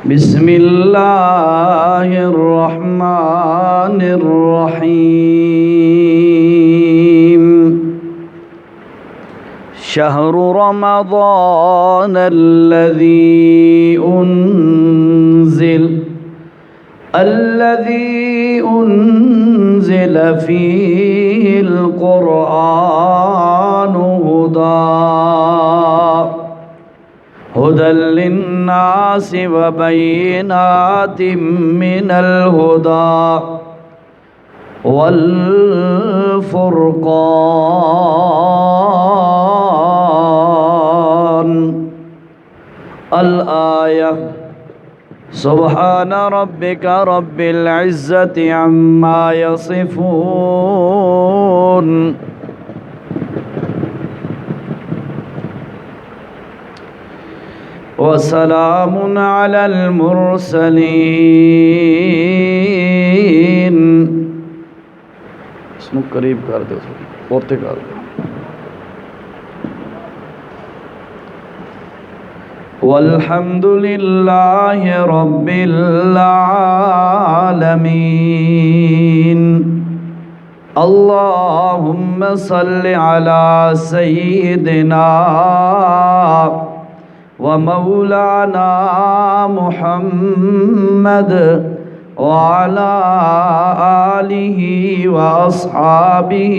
بسم اللہ الرحمن الرحیم شہر رمضان الذی انزل فیہ القرآن هدى للناس وبينات من الهدى والفرقان الآية سبحان ربك رب العزة عما يصفون وسلام على المرسلين اس کو قریب کر دو پورتے کر دو والحمد لله رب العالمين اللهم صل على سيدنا ومولانا محمد وعلى آلہ واصحابہ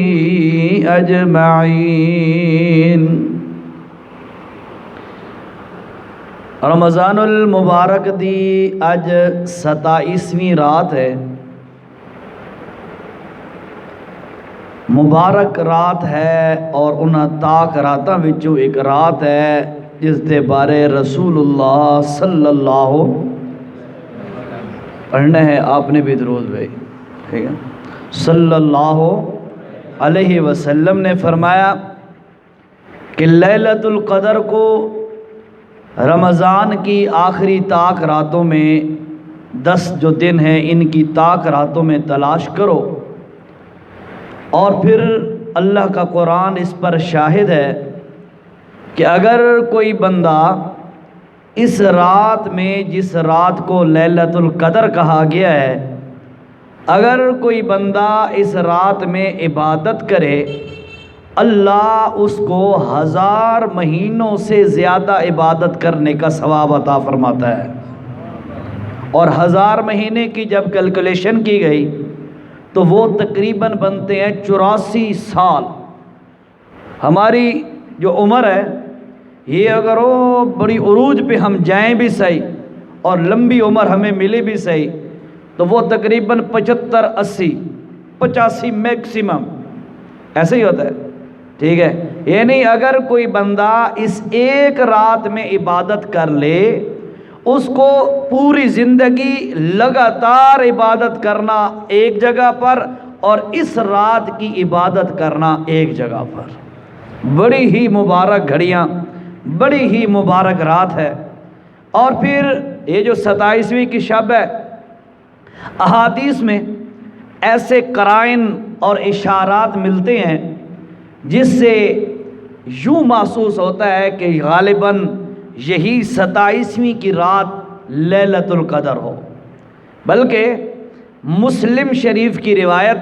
اجمعین۔ رمضان المبارک دی اج 27ویں رات ہے۔ مبارک رات ہے اور انہاں تاک راتاں وچوں ایک رات ہے جس دے بارے رسول اللہ صلی اللہ پڑھنا ہے، آپ نے بھی درود بھائی ٹھیک ہے، صلی اللہ علیہ وسلم نے فرمایا کہ لیلۃ القدر کو رمضان کی آخری تاک راتوں میں 10 جو دن ہیں ان کی تاک راتوں میں تلاش کرو، اور پھر اللہ کا قرآن اس پر شاہد ہے کہ اگر کوئی بندہ اس رات میں جس رات کو لیلۃ القدر کہا گیا ہے، اگر کوئی بندہ اس رات میں عبادت کرے، اللہ اس کو 1000 مہینوں سے زیادہ عبادت کرنے کا ثواب عطا فرماتا ہے۔ اور 1000 مہینے کی جب کیلکولیشن کی گئی تو وہ تقریباً بنتے ہیں 84 سال۔ ہماری جو عمر ہے یہ اگر وہ بڑی عروج پہ ہم جائیں بھی صحیح اور لمبی عمر ہمیں ملے بھی صحیح تو وہ تقریباً 75 80 85 میکسیمم ایسے ہی ہوتا ہے، ٹھیک ہے۔ یعنی اگر کوئی بندہ اس ایک رات میں عبادت کر لے، اس کو پوری زندگی لگاتار عبادت کرنا ایک جگہ پر اور اس رات کی عبادت کرنا ایک جگہ پر، بڑی ہی مبارک گھڑیاں، بڑی ہی مبارک رات ہے۔ اور پھر یہ جو 27ویں کی شب ہے، احادیث میں ایسے قرائن اور اشارات ملتے ہیں جس سے یوں محسوس ہوتا ہے کہ غالباً یہی 27ویں کی رات لیلۃ القدر ہو۔ بلکہ مسلم شریف کی روایت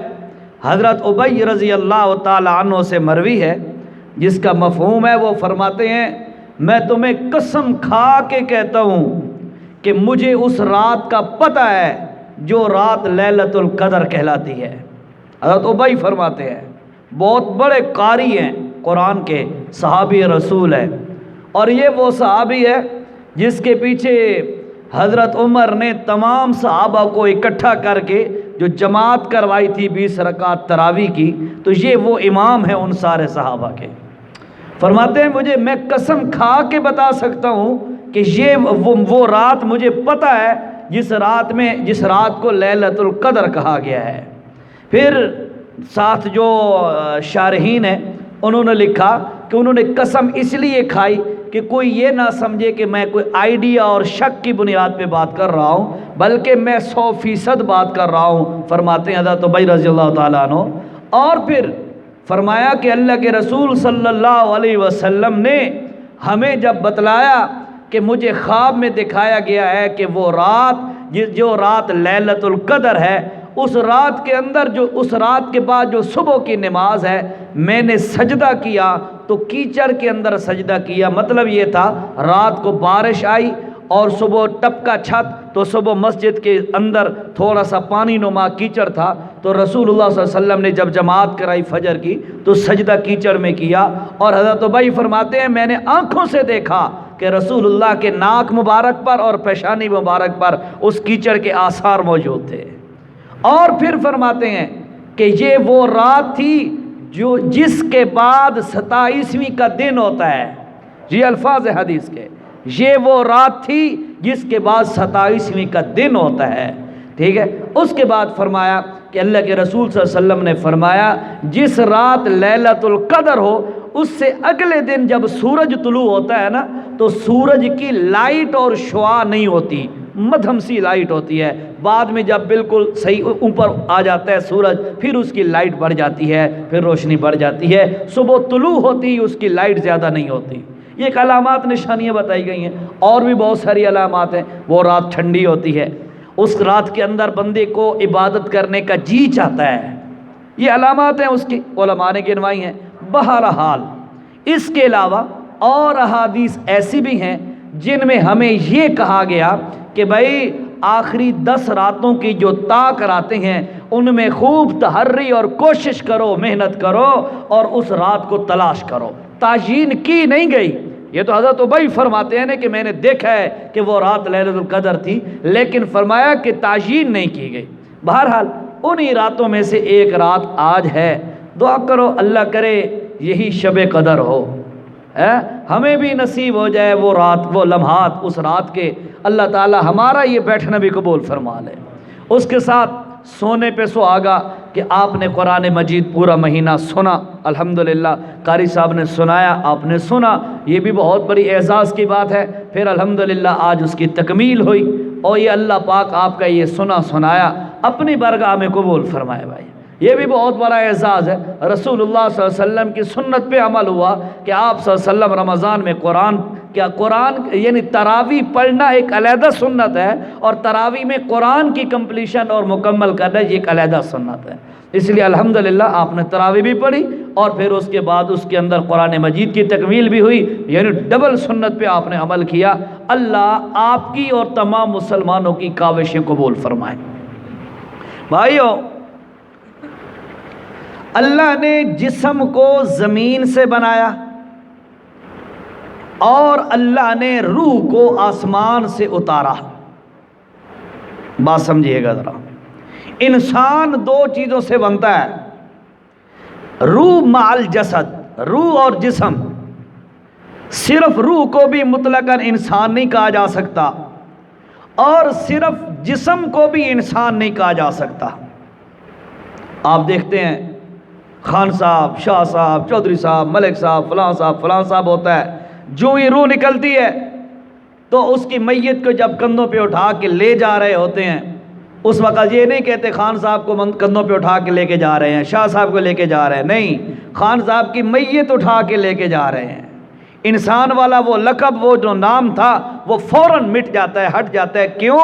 حضرت ابی رضی اللہ تعالی عنہ سے مروی ہے، جس کا مفہوم ہے وہ فرماتے ہیں میں تمہیں قسم کھا کے کہتا ہوں کہ مجھے اس رات کا پتہ ہے جو رات لیلۃ القدر کہلاتی ہے۔ حضرت ابی فرماتے ہیں، بہت بڑے قاری ہیں قرآن کے، صحابی رسول ہیں، اور یہ وہ صحابی ہے جس کے پیچھے حضرت عمر نے تمام صحابہ کو اکٹھا کر کے جو جماعت کروائی تھی 20 رکعت تراویح کی، تو یہ وہ امام ہیں ان سارے صحابہ کے۔ فرماتے ہیں میں قسم کھا کے بتا سکتا ہوں کہ یہ وہ رات مجھے پتہ ہے جس رات کو لیلۃ القدر کہا گیا ہے۔ پھر ساتھ جو شارحین ہیں انہوں نے لکھا کہ انہوں نے قسم اس لیے کھائی کہ کوئی یہ نہ سمجھے کہ میں کوئی آئیڈیا اور شک کی بنیاد پہ بات کر رہا ہوں، بلکہ میں 100% بات کر رہا ہوں، فرماتے ہیں حضرت ابی رضی اللہ تعالیٰ عنہ۔ اور پھر فرمایا کہ اللہ کے رسول صلی اللہ علیہ وسلم نے ہمیں جب بتلایا کہ مجھے خواب میں دکھایا گیا ہے کہ وہ رات جو رات لیلۃ القدر ہے، اس رات کے اندر اس رات کے بعد جو صبح کی نماز ہے، میں نے سجدہ کیا تو کیچڑ کے اندر سجدہ کیا۔ مطلب یہ تھا رات کو بارش آئی اور صبح ٹپکا چھت، تو صبح مسجد کے اندر تھوڑا سا پانی نما کیچڑ تھا، تو رسول اللہ صلی اللہ علیہ وسلم نے جب جماعت کرائی فجر کی تو سجدہ کیچڑ میں کیا۔ اور حضرت ابی فرماتے ہیں میں نے آنکھوں سے دیکھا کہ رسول اللہ کے ناک مبارک پر اور پیشانی مبارک پر اس کیچڑ کے آثار موجود تھے۔ اور پھر فرماتے ہیں کہ یہ وہ رات تھی جس کے بعد 27ویں کا دن ہوتا ہے۔ یہ الفاظ ہے حدیث کے، یہ وہ رات تھی جس کے بعد 27ویں کا دن ہوتا ہے، ٹھیک ہے۔ اس کے بعد فرمایا کہ اللہ کے رسول صلی اللہ علیہ وسلم نے فرمایا جس رات لیلۃ القدر ہو، اس سے اگلے دن جب سورج طلوع ہوتا ہے نا، تو سورج کی لائٹ اور شعاع نہیں ہوتی، مدھم سی لائٹ ہوتی ہے۔ بعد میں جب بالکل صحیح اوپر آ جاتا ہے سورج، پھر اس کی لائٹ بڑھ جاتی ہے، پھر روشنی بڑھ جاتی ہے۔ صبح طلوع ہوتی اس کی لائٹ زیادہ نہیں ہوتی۔ یہ ایک علامات نشانیاں بتائی گئی ہیں، اور بھی بہت ساری علامات ہیں۔ وہ رات ٹھنڈی ہوتی ہے، اس رات کے اندر بندے کو عبادت کرنے کا جی چاہتا ہے، یہ علامات ہیں اس کی، علماء نے گنوائی ہیں۔ بہرحال اس کے علاوہ اور احادیث ایسی بھی ہیں جن میں ہمیں یہ کہا گیا کہ بھائی آخری 10 راتوں کی جو طاق راتیں ہیں ان میں خوب تحری اور کوشش کرو، محنت کرو اور اس رات کو تلاش کرو۔ تعیین کی نہیں گئی، یہ تو حضرت ابی فرماتے ہیں نا کہ میں نے دیکھا ہے کہ وہ رات لیلۃ القدر تھی، لیکن فرمایا کہ تعیین نہیں کی گئی۔ بہرحال انہی راتوں میں سے ایک رات آج ہے، دعا کرو اللہ کرے یہی شب قدر ہو، ہمیں بھی نصیب ہو جائے وہ رات، وہ لمحات اس رات کے۔ اللہ تعالی ہمارا یہ بیٹھنا بھی قبول فرما لے۔ اس کے ساتھ سونے پہ سہاگا کہ آپ نے قرآن مجید پورا مہینہ سنا، الحمدللہ قاری صاحب نے سنایا، آپ نے سنا، یہ بھی بہت بڑی اعزاز کی بات ہے۔ پھر الحمدللہ آج اس کی تکمیل ہوئی، اور یہ اللہ پاک آپ کا یہ سنایا اپنی بارگاہ میں قبول فرمائے بھائی، یہ بھی بہت بڑا اعزاز ہے۔ رسول اللہ صلی اللہ علیہ وسلم کی سنت پہ عمل ہوا کہ آپ صلی اللہ علیہ وسلم رمضان میں قرآن یعنی تراویح پڑھنا ایک علیحدہ سنت ہے، اور تراویح میں قرآن کی کمپلیشن اور مکمل کرنا یہ ایک علیحدہ سنت ہے۔ اس لیے الحمدللہ آپ نے تراویح بھی پڑھی، اور پھر اس کے بعد اس کے اندر قرآن مجید کی تکمیل بھی ہوئی، یعنی ڈبل سنت پہ آپ نے عمل کیا۔ اللہ آپ کی اور تمام مسلمانوں کی کاوشیں قبول فرمائے۔ بھائیو، اللہ نے جسم کو زمین سے بنایا، اور اللہ نے روح کو آسمان سے اتارا۔ بات سمجھیے گا ذرا، انسان 2 چیزوں سے بنتا ہے، روح مع الجسد، روح اور جسم۔ صرف روح کو بھی مطلقاً انسان نہیں کہا جا سکتا، اور صرف جسم کو بھی انسان نہیں کہا جا سکتا۔ آپ دیکھتے ہیں خان صاحب، شاہ صاحب، چودھری صاحب، ملک صاحب، فلاں صاحب ہوتا ہے، جو ہی روح نکلتی ہے تو اس کی میت کو جب کندھوں پہ اٹھا کے لے جا رہے ہوتے ہیں، اس وقت یہ نہیں کہتے خان صاحب کو کندھوں پہ اٹھا کے لے کے جا رہے ہیں، شاہ صاحب کو لے کے جا رہے ہیں، نہیں، خان صاحب کی میت اٹھا کے لے کے جا رہے ہیں۔ انسان والا وہ لقب، وہ جو نام تھا، وہ فوراً مٹ جاتا ہے، ہٹ جاتا ہے۔ کیوں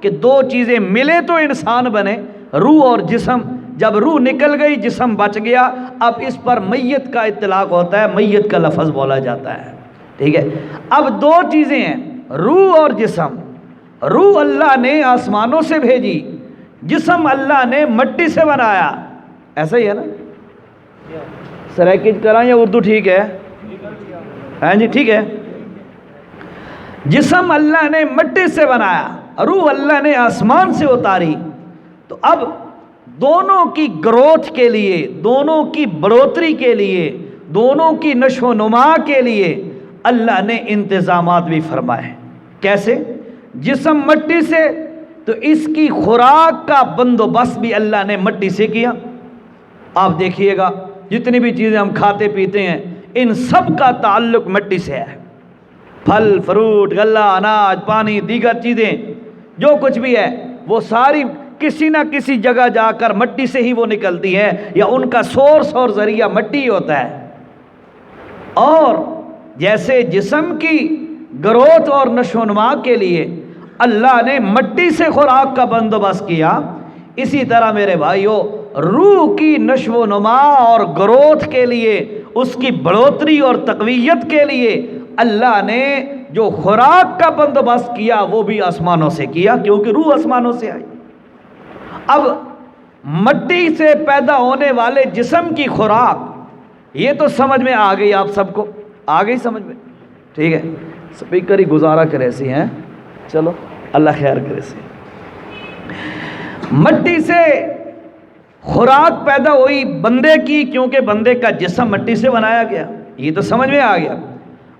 کہ 2 چیزیں ملے تو انسان بنے، روح اور جسم۔ جب روح نکل گئی، جسم بچ گیا، اب اس پر میت کا اطلاق ہوتا ہے، میت کا لفظ بولا جاتا ہے، ٹھیک ہے۔ اب 2 چیزیں ہیں، روح اور جسم۔ روح اللہ نے آسمانوں سے بھیجی، جسم اللہ نے مٹی سے بنایا، ایسا ہی ہے نا؟ سرائکج کرائیں یا اردو ٹھیک ہے؟ ہاں جی ٹھیک ہے۔ جسم اللہ نے مٹی سے بنایا، روح اللہ نے آسمان سے اتاری۔ تو اب دونوں کی گروتھ کے لیے، دونوں کی بڑھوتری کے لیے، دونوں کی نشو و نما کے لیے اللہ نے انتظامات بھی فرمائے۔ کیسے؟ جسم مٹی سے، تو اس کی خوراک کا بندوبست بھی اللہ نے مٹی سے کیا۔ آپ دیکھیے گا جتنی بھی چیزیں ہم کھاتے پیتے ہیں، ان سب کا تعلق مٹی سے ہے۔ پھل، فروٹ، غلہ، اناج، پانی، دیگر چیزیں جو کچھ بھی ہے، وہ ساری کسی نہ کسی جگہ جا کر مٹی سے ہی وہ نکلتی ہیں، یا ان کا سورس اور ذریعہ مٹی ہوتا ہے۔ اور جیسے جسم کی گروتھ اور نشو و نما کے لیے اللہ نے مٹی سے خوراک کا بندوبست کیا، اسی طرح میرے بھائیوں روح کی نشو و نما اور گروتھ کے لیے، اس کی بڑھوتری اور تقویت کے لیے اللہ نے جو خوراک کا بندوبست کیا وہ بھی آسمانوں سے کیا، کیونکہ روح آسمانوں سے آئی۔ اب مٹی سے پیدا ہونے والے جسم کی خوراک یہ تو سمجھ میں آ گئی، آپ سب کو آ گئی سمجھ میں؟ ٹھیک ہے، سپیکر ہی گزارا کرے سی ہیں، چلو اللہ خیر کرے سی۔ مٹی سے خوراک پیدا ہوئی بندے کی، کیونکہ بندے کا جسم مٹی سے بنایا گیا، یہ تو سمجھ میں آ گیا۔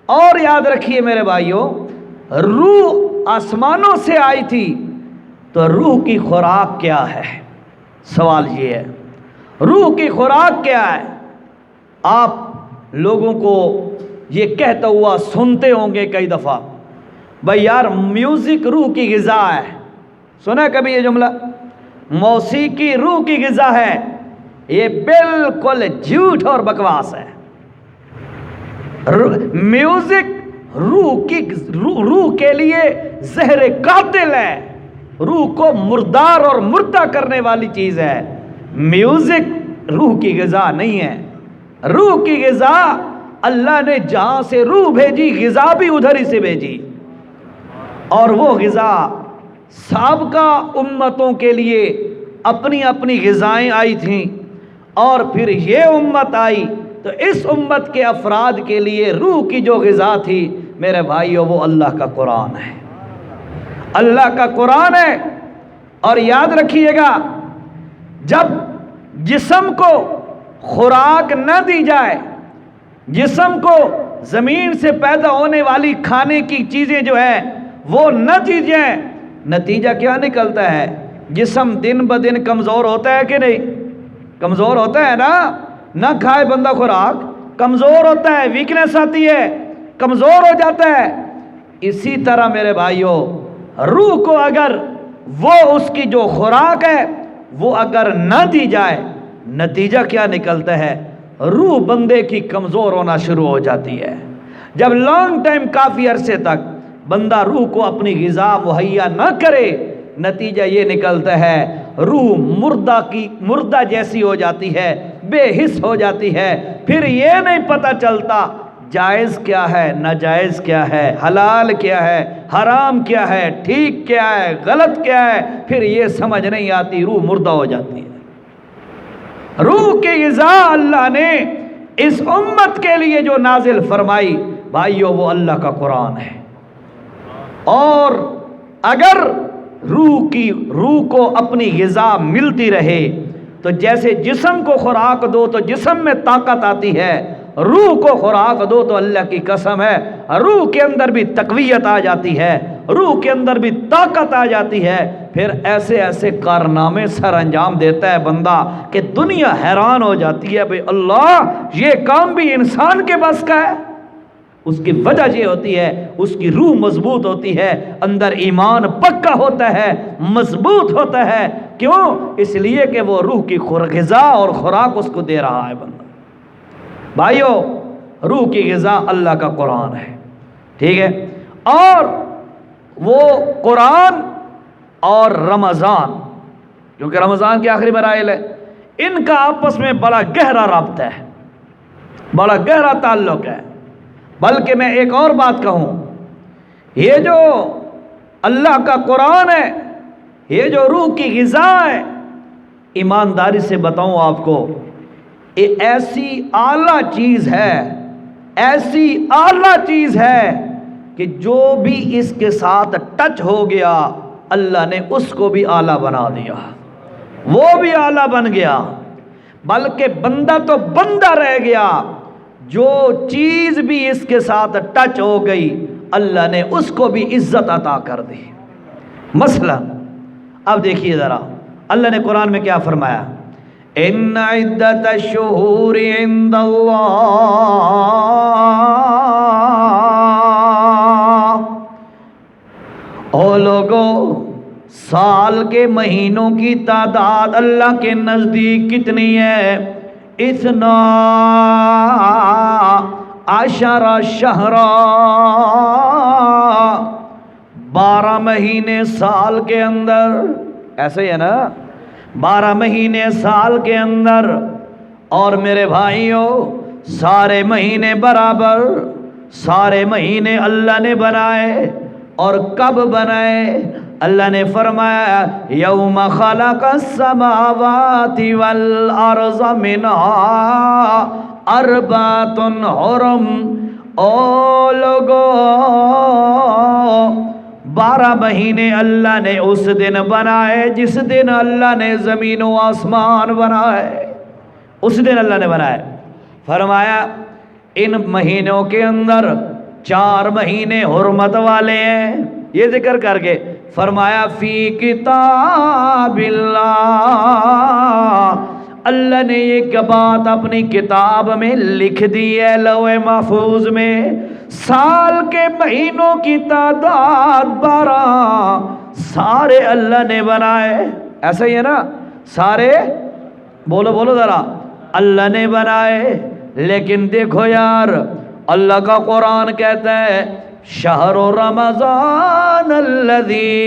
اور یاد رکھیے میرے بھائیوں، روح آسمانوں سے آئی تھی، تو روح کی خوراک کیا ہے؟ سوال یہ ہے، روح کی خوراک کیا ہے؟ آپ لوگوں کو یہ کہتا ہوا سنتے ہوں گے کئی دفعہ، بھائی یار میوزک روح کی غذا ہے، سنا کبھی یہ جملہ؟ موسیقی روح کی غذا ہے، یہ بالکل جھوٹ اور بکواس ہے۔ میوزک روح کے لیے زہر قاتل ہے، روح کو مردار اور مردہ کرنے والی چیز ہے۔ میوزک روح کی غذا نہیں ہے۔ روح کی غذا اللہ نے جہاں سے روح بھیجی، غذا بھی ادھر ہی سے بھیجی، اور وہ غذا سابقہ امتوں کے لیے اپنی اپنی غذائیں آئی تھیں، اور پھر یہ امت آئی تو اس امت کے افراد کے لیے روح کی جو غذا تھی میرے بھائیو وہ اللہ کا قرآن ہے، اللہ کا قرآن ہے۔ اور یاد رکھیے گا، جب جسم کو خوراک نہ دی جائے، جسم کو زمین سے پیدا ہونے والی کھانے کی چیزیں جو ہے وہ نہ دی جائیں، نتیجہ کیا نکلتا ہے؟ جسم دن بدن کمزور ہوتا ہے کہ نہیں؟ کمزور ہوتا ہے نا، نہ کھائے بندہ خوراک کمزور ہوتا ہے، ویکنس آتی ہے، کمزور ہو جاتا ہے۔ اسی طرح میرے بھائیوں روح کو اگر وہ اس کی جو خوراک ہے وہ اگر نہ دی جائے، نتیجہ کیا نکلتا ہے؟ روح بندے کی کمزور ہونا شروع ہو جاتی ہے۔ جب لانگ ٹائم کافی عرصے تک بندہ روح کو اپنی غذا مہیا نہ کرے، نتیجہ یہ نکلتا ہے روح مردہ جیسی ہو جاتی ہے، بے حس ہو جاتی ہے، پھر یہ نہیں پتہ چلتا جائز کیا ہے، ناجائز کیا ہے، حلال کیا ہے، حرام کیا ہے، ٹھیک کیا ہے، غلط کیا ہے، پھر یہ سمجھ نہیں آتی، روح مردہ ہو جاتی ہے۔ روح کی غذا اللہ نے اس امت کے لیے جو نازل فرمائی بھائیو وہ اللہ کا قرآن ہے۔ اور اگر روح کو اپنی غذا ملتی رہے تو جیسے جسم کو خوراک دو تو جسم میں طاقت آتی ہے، روح کو خوراک دو تو اللہ کی قسم ہے روح کے اندر بھی تقویت آ جاتی ہے، روح کے اندر بھی طاقت آ جاتی ہے، پھر ایسے ایسے کارنامے سر انجام دیتا ہے بندہ کہ دنیا حیران ہو جاتی ہے، بھئی اللہ یہ کام بھی انسان کے بس کا ہے۔ اس کی وجہ یہ ہوتی ہے اس کی روح مضبوط ہوتی ہے، اندر ایمان پکا ہوتا ہے، مضبوط ہوتا ہے۔ کیوں؟ اس لیے کہ وہ روح کی غذا اور خوراک اس کو دے رہا ہے بندہ۔ بھائیو روح کی غذا اللہ کا قرآن ہے، ٹھیک ہے؟ اور وہ قرآن اور رمضان، کیونکہ رمضان کے آخری مراحل ہے، ان کا آپس میں بڑا گہرا رابطہ ہے، بڑا گہرا تعلق ہے۔ بلکہ میں ایک اور بات کہوں، یہ جو اللہ کا قرآن ہے، یہ جو روح کی غذا ہے، ایمانداری سے بتاؤں آپ کو، یہ ایسی اعلیٰ چیز ہے، ایسی اعلیٰ چیز ہے کہ جو بھی اس کے ساتھ ٹچ ہو گیا اللہ نے اس کو بھی اعلیٰ بنا دیا، وہ بھی اعلیٰ بن گیا، بلکہ بندہ تو بندہ رہ گیا، جو چیز بھی اس کے ساتھ ٹچ ہو گئی اللہ نے اس کو بھی عزت عطا کر دی۔ مثلا اب دیکھیے ذرا اللہ نے قرآن میں کیا فرمایا، ان عدت الشہور عند اللہ، او لوگو سال کے مہینوں کی تعداد اللہ کے نزدیک کتنی ہے؟ اثنا عشر شہرا، 12 مہینے سال کے اندر، ایسے ہی ہے نا، 12 مہینے سال کے اندر. اور میرے بھائیوں سارے مہینے برابر، سارے مہینے اللہ نے بنائے. اور کب بنائے؟ اللہ نے فرمایا یوم خلق السماوات والارض منها اربعۃ حرم. او لوگو 12 مہینے اللہ نے اس دن بنائے جس دن اللہ نے زمین و آسمان بنائے، اس دن اللہ نے بنائے. فرمایا ان مہینوں کے اندر 4 مہینے حرمت والے ہیں. یہ ذکر کر کے فرمایا فی کتاب اللہ، اللہ نے یہ بات اپنی کتاب میں لکھ دی ہے لوح محفوظ میں. سال کے مہینوں کی تعداد 12 سارے اللہ نے بنائے. ایسا ہی ہے نا، سارے بولو بولو ذرا، اللہ نے بنائے. لیکن دیکھو یار، اللہ کا قرآن کہتا ہے شہر رمضان الذی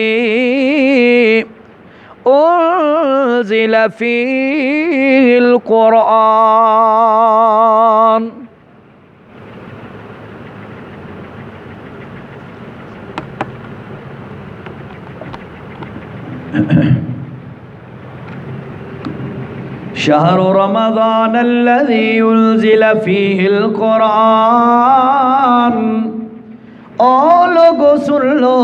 انزل فیہ القرآن. شہر رمضان الذی انزل فیہ القرآن. او لوگو سن لو،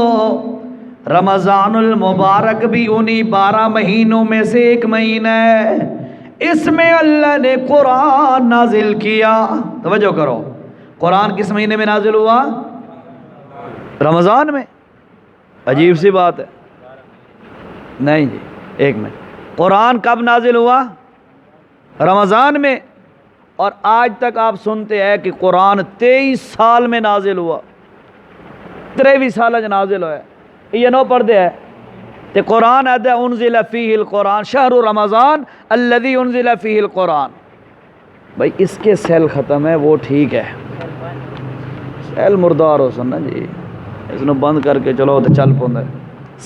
رمضان المبارک بھی انہی 12 مہینوں میں سے ایک مہینہ ہے. اس میں اللہ نے قرآن نازل کیا. توجہ کرو، قرآن کس مہینے میں نازل ہوا؟ رمضان میں. عجیب سی بات ہے. نہیں جی، ایک منٹ، قرآن کب نازل ہوا؟ رمضان میں. اور آج تک آپ سنتے ہیں کہ قرآن 23 سال میں نازل ہوا. 23 سال نازل ہوا ہے. یہ نو پردے ہے تے قرآن آدھا انزل فیہ القرآن شہر رمضان الذی انزل فیہ القرآن. بھائی اس کے سیل ختم ہے وہ ٹھیک ہے، سیل مردار ہو سن نا جی، اس نے بند کر کے چلو تو چل پوندا ہے.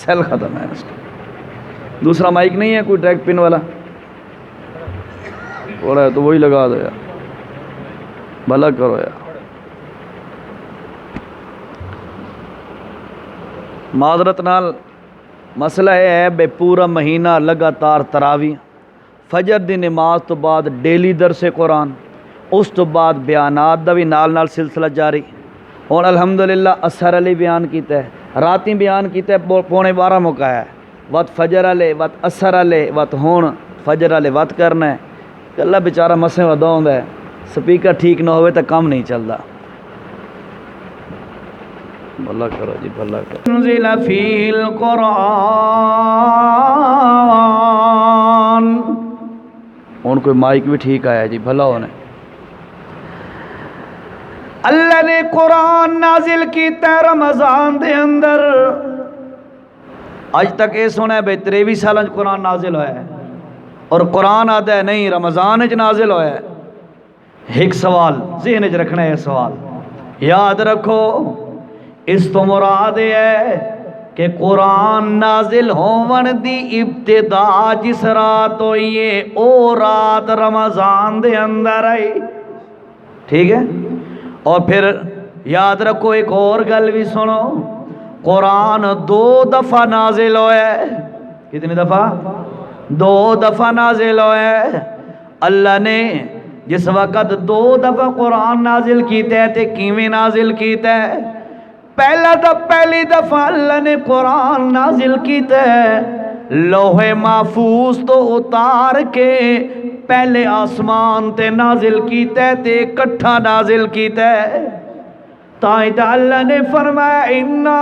سیل ختم ہے اس کا. دوسرا مائک نہیں ہے کوئی ٹریک پن والا؟ ہو رہا ہے تو وہی لگا دو یار، بھلا کرو یار. معذرت نال مسئلہ یہ ہے بے پورا مہینہ لگاتار تراویح، فجر دی نماز تو بعد ڈیلی درس قرآن، اس تو بعد بیانات دا بھی نال سلسلہ جاری. اور الحمدللہ اثر علی بیان کیتا ہے، راتی بیان کیتا ہے 11:15 موقع ہے، وقت فجر والے وقت اثر والے وقت ہون فجر والے وقت کرنا ہے. اللہ بیچارہ مسے ودا ہوندا ہے، سپیکر ٹھیک نہ ہوئے تو کم نہیں چلتا. بھلا کرو جی، بھلا کرو. انزل فیہ القرآن. ان کوئی مائک بھی ٹھیک آیا جی، بھلا ہونے. اللہ نے قرآن نازل کیتا ہے رمضان دے اندر. اج تک یہ سنا ہے بھائی 23 سال قرآن نازل ہوا ہے، اور قرآن آتا ہے نہیں رمضان وچ نازل ہوا ہے. ایک سوال ذہن وچ رکھنا ہے، یہ سوال یاد رکھو. اس تو مراد ہے کہ قرآن نازل ہون دی ابتدا جس رات ہوئی ہے او رات رمضان دے اندر آئی. ٹھیک ہے؟ اور پھر یاد رکھو ایک اور گل بھی سنو، قرآن 2 دفعہ نازل ہوا ہے. کتنی دفعہ؟ 2 دفعہ نازل ہوا ہے. اللہ نے جس وقت 2 دفعہ قرآن نازل کیتا ہے تے کیویں نازل کیتا ہے؟ پہلی دفعہ اللہ نے قرآن نازل کیتا ہے لوح محفوظ تو اتار کے پہلے آسمان تے نازل کیتا ہے تے اکٹھا نازل کیتا ہے. تائیں تے اللہ نے فرمایا اِنَّا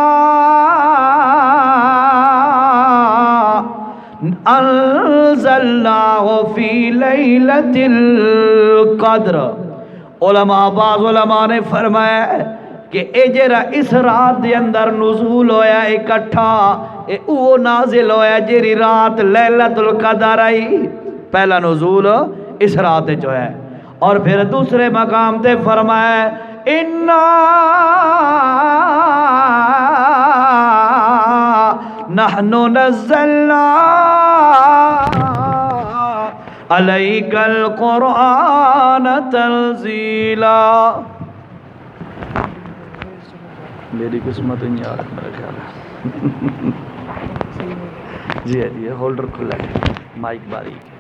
انزلناہ فی لیلۃ القدر. علماء بعض علماء نے فرمایا کہ اے جرا اس رات دے اندر نزول ہویا اکٹھا، اے او نازل ہویا جیری رات لیلۃ القدر آئی. پہلا نزول اس رات جو ہے. اور پھر دوسرے مقام تے فرمایا انا نحن نزلنا علیک القرآن تنزیلا. میری قسمت نہیں آ رہا میرا خیال ہے. جی ہے جی ہولڈر کھلا ہے مائک باریک ہے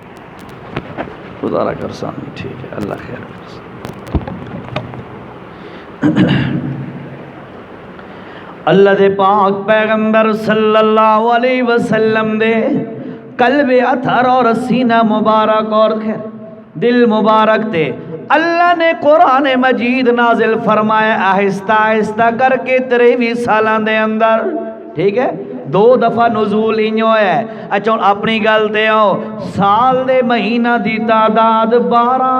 گزارا کر سامنے ٹھیک ہے اللہ خیر کر. اللہ دے پاک پیغمبر صلی اللہ علیہ وسلم دے قلب اطہر اور سینہ مبارک اور دل مبارک تے اللہ نے قرآن مجید نازل فرمایا آہستہ آہستہ کر کے 23 سالان دے اندر. ٹھیک ہے 2 دفعہ نزول انجو ہے. اچھا اپنی گلتے ہو سال دے مہینہ دی تعداد 12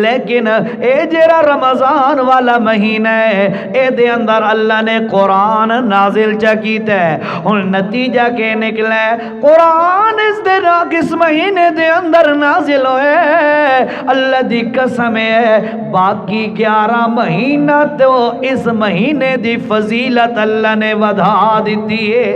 لیکن اے جرا رمضان والا مہینہ ہے اے دے اندر اللہ نے قرآن نازل چا کیتا ہے. ان نتیجہ کے نکلے قرآن اس مہینے دے اندر نازل ہوئے. اللہ دی قسم ہے باقی 11 مہینہ تو اس مہینے دی فضیلت اللہ نے ودھا دیتی ہے.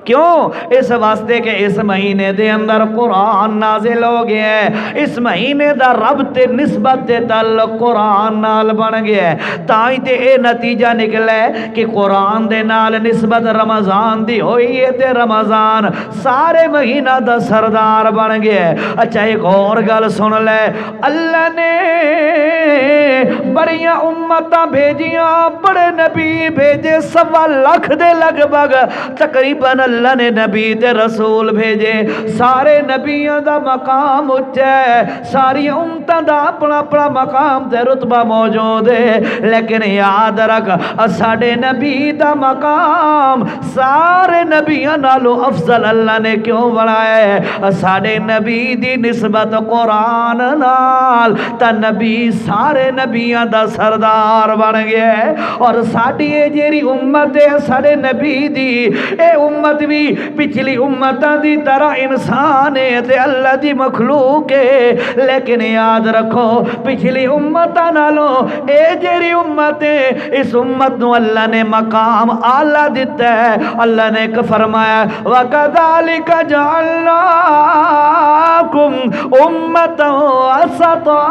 کیوں؟ اس واسطے کہ اس مہینے دے اندر قرآن نازل ہو گیا ہے. اس مہینے دا رب تے نسبت تے تعلق قرآن نال بن گیا ہے. تائیں تے اے نتیجہ نکلے کہ قرآن دے نال نسبت رمضان دی ہوئی ہے تے رمضان سارے مہینہ دا سردار بن گیا ہے. اچھا ایک اور گل سن لے اللہ نے بڑیاں امتاں بھیجیاں بڑے نبی بھیجے 1.25 لاکھ دے لگ بھگ تقریباً اللہ نے نبی تے رسول بھیجے. سارے نبیوں دا مقام اچھا ہے ساری امتاں دا اپنا اپنا مقام تے رتبہ موجود ہے لیکن یاد رکھ ساڑے نبی دا مقام سارے نبیوں نالو افضل اللہ نے کیوں بنایا ہے؟ ساڑے نبی دی نسبت قرآن نال تا نبی سارے نبیوں دا سردار بن گیا ہے. اور ساڑی جیری امت ہے ساڑے نبی دی اے امت بھی پچھلی امتاں دی طرح انسان ہے تے اللہ دی مخلوق ہے لیکن یاد رکھو پچھلی امتاں نالو اے جیری امت ہے اس امت نو اللہ نے مقام اعلیٰ دیتا ہے. اللہ نے فرمایا وَكَذَلِكَ جَعَلْنَاكُمْ أُمَّةً وَسَطًا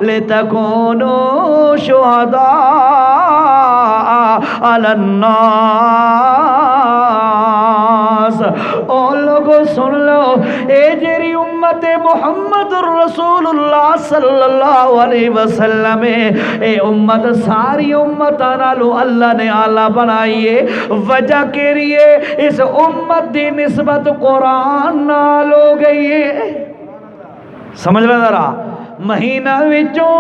لِتَكُونُوا شُهَدَاءَ عَلَى النَّاسِ. اور لوگوں سن لو اے جیری امت محمد رسول اللہ صلی اللہ علیہ وسلم اے امت ساری امت نالو اللہ نے اعلیٰ بنائیے. وجہ کے لیے اس امت دی نسبت قرآن نال ہو گئی ہے. سمجھ لیں ذرا مہینہ وچوں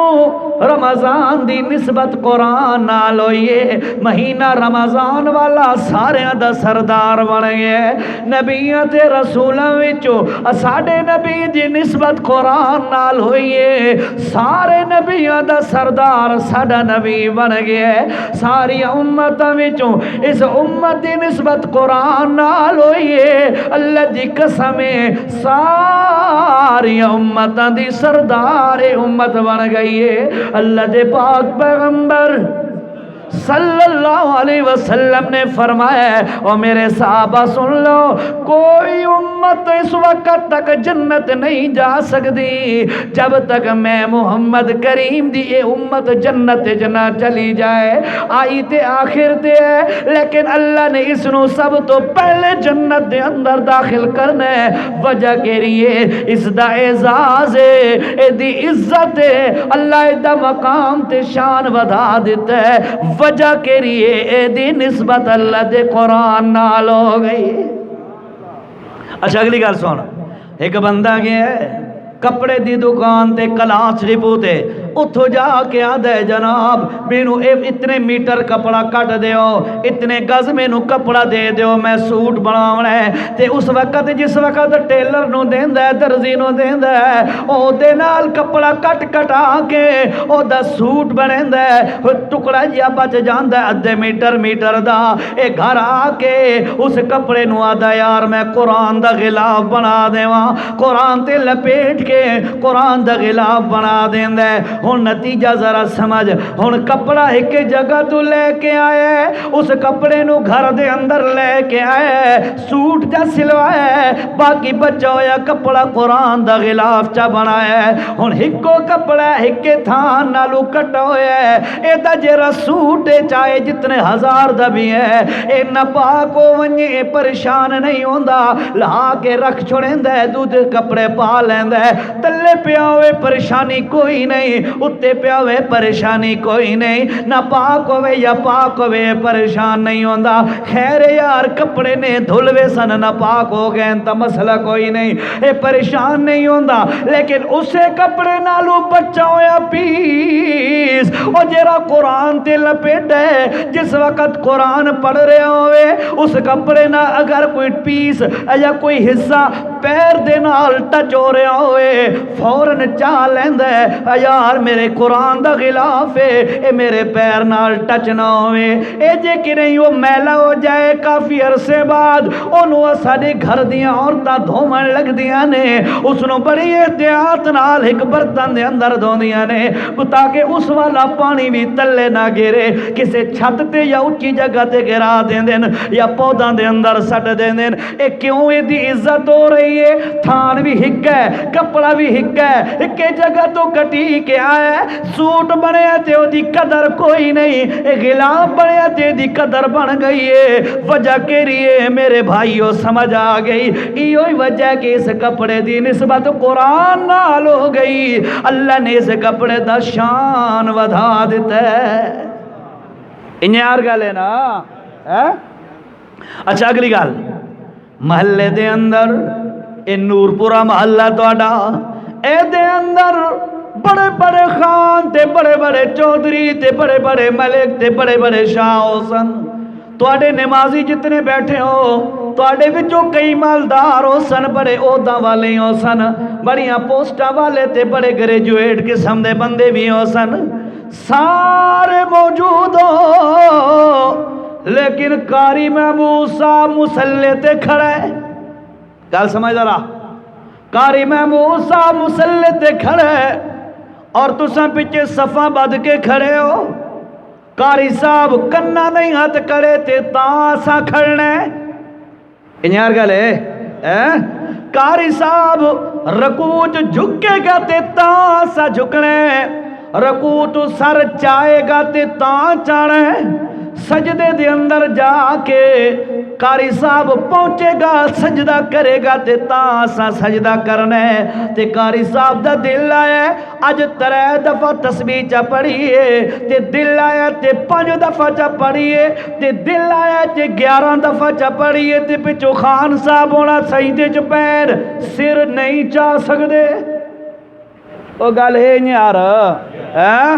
رمضان دی نسبت قرآن نال ہوئیے. مہینہ رمضان والا سارے دا سردار بن گئے. نبیوں تے رسولاں وچوں ساڈے نبی دی نسبت قرآن نال ہوئیے. سارے نبیوں دا سردار ساڈا نبی بن گئے. ساری امتاں وچوں اس امت دی نسبت قرآن نال ہوئیے. اللہ دی قسم ساری امتاں دی سردار امت بن گئی ہے. اللہ دے پاک پیغمبر صلی اللہ علیہ وسلم نے فرمایا او میرے صحابہ سن لو کوئی امت اس وقت تک جنت نہیں جا سکتی جب تک میں محمد کریم دی اے امت جنت جنا چلی جائے. آئی تے آخر تے ہے لیکن اللہ نے اس نو سب تو پہلے جنت دے اندر داخل کرنا ہے. وجہ کے لیے اس دا اعزاز ہے اے دی عزت ہے اللہ دا مقام تے شان ودا دیتا ہے. وجہ کے لیے اے دی نسبت اللہ دے قرآن نال ہو گئی. اچھا اگلی گل سن ایک بندہ گیا ہے کپڑے دی دکان تے کلاس ڈپو تے اتھو جا کے آدھے جناب مینو اتنے میٹر کپڑا کٹ دیو، اتنے گز مینو کپڑا دے دیو، میں سوٹ بناونا ہے۔ تے اس وقت جس وقت ٹیلر نو دیندہ ہے، درزی نو دیندہ ہے، او دے نال کپڑا کٹ کٹا کے او دا سوٹ بنیندہ ہے، ٹکڑا جیا بچ جاندہ ہے ادھے میٹر دا۔ اے گھر آ کے اس کپڑے نو آدھا یار میں قرآن دا غلاف بنا دیواں، قرآن تے لپیٹ کے قرآن دا غلاف بنا دیندہ ہے۔ ہن نتیجہ ذرا سمجھ، ہن کپڑا ایک جگہ تو لے کے آئے، اس کپڑے نو گھر دے اندر لے کے آئے، سوٹ جا سلوائے، باقی بچا ہویا کپڑا قرآن دا غلاف چا بنایا ہے۔ ہن ہکو کپڑا ہکے تھان نالو کٹا ہویا ہے، اے دا جیرا سوٹ چاہے جتنے ہزار دا بھی ہے، اے نپاک ہو ونجے پریشان نہیں ہوندا، لہا کے رکھ چھوڑیندہ ہے، دودھ کپڑے پا لیندہ ہے، تلے پیا ہوئے پریشانی کوئی نہیں، اتے پیا ہوئے پریشانی کوئی نہیں، نپاک ہوئے یا پاک ہوئے پریشان نہیں ہوندا۔ خیر یار کپڑے نے دھلوے سن نپاک ہو گئے تا مسئلہ کوئی نہیں، اے پریشان نہیں ہوندا، لیکن اسے کپڑے نالو بچا ہویا پیس او جیرا قرآن تے لپیٹ ہے، جس وقت قرآن پڑھ رہے ہوئے اس کپڑے نہ اگر کوئی پیس یا کوئی حصہ پیر دے نال ٹچ ہو رہا ہوئے فوراً چاہ لیندہ ہے یار میرے قرآن دا غلاف ہے، اے میرے پیر نال ٹچ نہ ہوئے، اے جے کہ نہیں وہ میلہ ہو جائے کافی عرصے بعد انہوں ساڑے گھر دیاں عورتاں دھومن لگ دیاں نے، اس نو بڑی احتیاط نال ایک برتن دے اندر دھو دیاں نے تاکہ اس والا پانی بھی تلے نہ گرے، کسے چھت تے یا اچھی جگہ تے گرا دیں دیں یا پوداں دے اندر سٹ دیں دیں۔ اے کیوں اے دی عزت ہو رہی ہے، تھان بھی ہک ہے، کپڑا بھی ہک ہے، ایک جگہ تو کٹی کے آئے، سوٹ بنے تے او دی قدر کوئی نہیں، اے غلاف بنے تے دی قدر بن گئی ہے۔ وجہ کے لیے میرے بھائیوں سمجھ آ گئی، ایوئی وجہ کہ اس کپڑے دی نسبت قرآن نال ہو گئی، اللہ نے اس کپڑے دا شان ودھا دیتا ہے۔ انہیں آر گا لینا اچھا اگلی گال محلے دے اندر اے نور پورا محلہ توڑا، اے دے اندر بڑے بڑے خان تے بڑے بڑے چودھری تے بڑے بڑے ملک تے بڑے بڑے شاہ ہو سن، توڑے نمازی جتنے بیٹھے ہو توڑے وچوں کئی مالدار ہو سن، بڑے عہدہ والے ہو سن، بڑیاں پوسٹا والے تے بڑے گریجویٹ قسم دے بندے بھی ہو سن، سارے موجود ہو، لیکن قاری محمود صاحب مسلح تے کھڑے، گل سمجھ رہا، قاری محمود صاحب مسلح تے کھڑے اور تساں پیچھے صفہ بد کے کھڑے ہو، قاری صاحب کنہ نہیں ہاتھ کرے تے تاں کھڑنے، انیار گلے قاری صاحب رکوع جھکے گا تے تاں جھکنے، رکوع تو سر چاہے گا تے تاں چاڑے، سجدے دے اندر جا کے قاری صاحب پہنچے گا سجدہ کرے گا تے تاں سجدہ کرنے، تے قاری صاحب دا دل آیا اج 3 دفعہ تسبیح چا پڑھیے، تے دل آیا تے 5 دفعہ چا پڑھیے، تے دل آیا تے 11 دفعہ چا پڑھیے، تے پچھو خان صاحب ہونا سجدے چ پیر سر نہیں چاہ سکدے، او گل ہے نہیں آ رہا،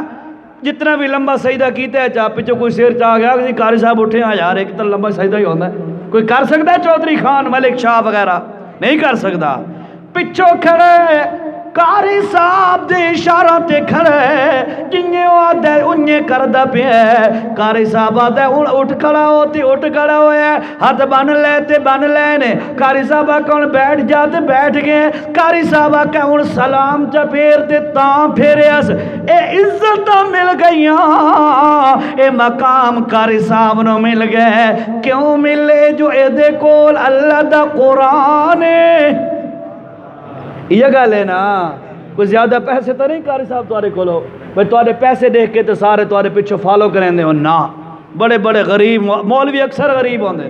جتنا بھی لمبا سجدہ کیتا ہے چاہ پچھو کوئی سیر چاہ گیا کہ قاری صاحب اٹھے ہیں یار ایک طرح لمبا سجدہ ہی ہوتا ہے، کوئی کر سکتا ہے چودھری خان ملک شاہ وغیرہ نہیں کر سکتا، پچھو کھڑے قاری صاحب دے اشارہ تے کھڑے جنہیں وہ آدھے انہیں کردہ پہ ہے، قاری صاحب آدھے اٹھ کھڑا ہوتی اٹھ کھڑا ہوئے ہاتھ بن لیتے بن لینے، قاری صاحب کون بیٹھ جاتے بیٹھ گئے، قاری صاحب کون سلام چا پھیرتے تاں پھیرے اس، اے عزت مل گئیاں، اے مقام قاری صاحب نو مل گئے، کیوں ملے جو اے دے کول اللہ دا قرآن ہے، یہ گل ہے نا، کوئی زیادہ پیسے تو نہیں قاری صاحب تمہارے کولو، بھئی تمہارے پیسے دیکھ کے تو سارے تمہارے پیچھے فالو کریں دے ہو، نا بڑے بڑے غریب مولوی اکثر غریب ہوندے،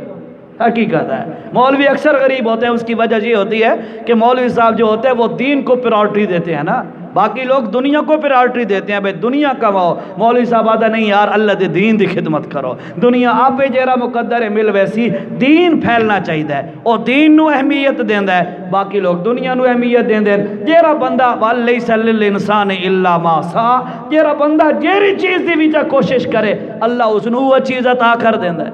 حقیقت ہے مولوی اکثر غریب ہوتے ہیں، اس کی وجہ یہ ہوتی ہے کہ مولوی صاحب جو ہوتے ہیں وہ دین کو پرائورٹی دیتے ہیں نا، باقی لوگ دنیا کو پرائرٹی دیتے ہیں، بھئی دنیا کماؤ، مولوی صاحب آدھا نہیں یار اللہ دے دین دی خدمت کرو، دنیا آپے جیرا مقدر ہے مل ویسی دین پھیلنا چاہیے ہے، او دین نو اہمیت دیندہ ہے، باقی لوگ دنیا نو اہمیت دیندے ہیں۔ جیرا بندہ وَلَيْسَ لِلْإِنسَانِ إِلَّا مَا سَعَىٰ، جیرا بندہ جیری چیز دی وجہ کوشش کرے اللہ اس نو وہ چیز عطا کر دیندہ ہے،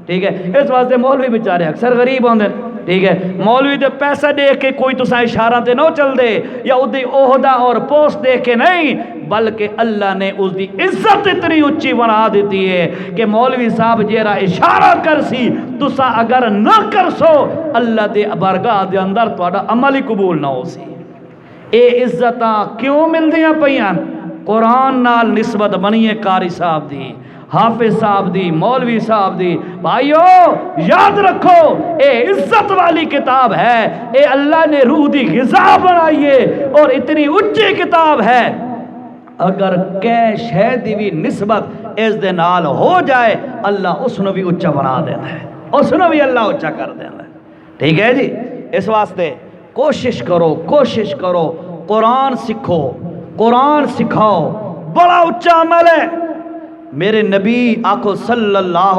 ٹھیک ہے۔ اس واسطے مولوی بیچارے اکثر غریب ہوندے ہیں، ٹھیک ہے۔ مولوی دے پیسہ دیکھ کے کوئی تساں اشارہ تے نہ چل دے، یا اس دی عہدہ اور پوسٹ دیکھ کے نہیں، بلکہ اللہ نے اس دی عزت اتنی اچھی بنا دیتی ہے کہ مولوی صاحب جیرا اشارہ کر سی تساں اگر نہ کر سو اللہ دے بارگاہ دے اندر تہاڈا عمل ہی قبول نہ ہو سی۔ اے عزتاں کیوں ملدیاں پیاں؟ قرآن نال نسبت بنی ہے قاری صاحب دی، حافظ صاحب دی، مولوی صاحب دی۔ بھائیو یاد رکھو اے عزت والی کتاب ہے، اے اللہ نے روح دی غذا بنائیے اور اتنی اچھی کتاب ہے، اگر کیش ہے دی بھی نسبت اس دے نال ہو جائے اللہ اس نے بھی اچھا بنا دیتا ہے، اس نے بھی اللہ اچھا کر دیتا ہے، ٹھیک ہے جی۔ اس واسطے کوشش کرو قرآن سکھو، قرآن سکھاؤ، بڑا اچھا عمل ہے۔ میرے نبی آقا صلی اللہ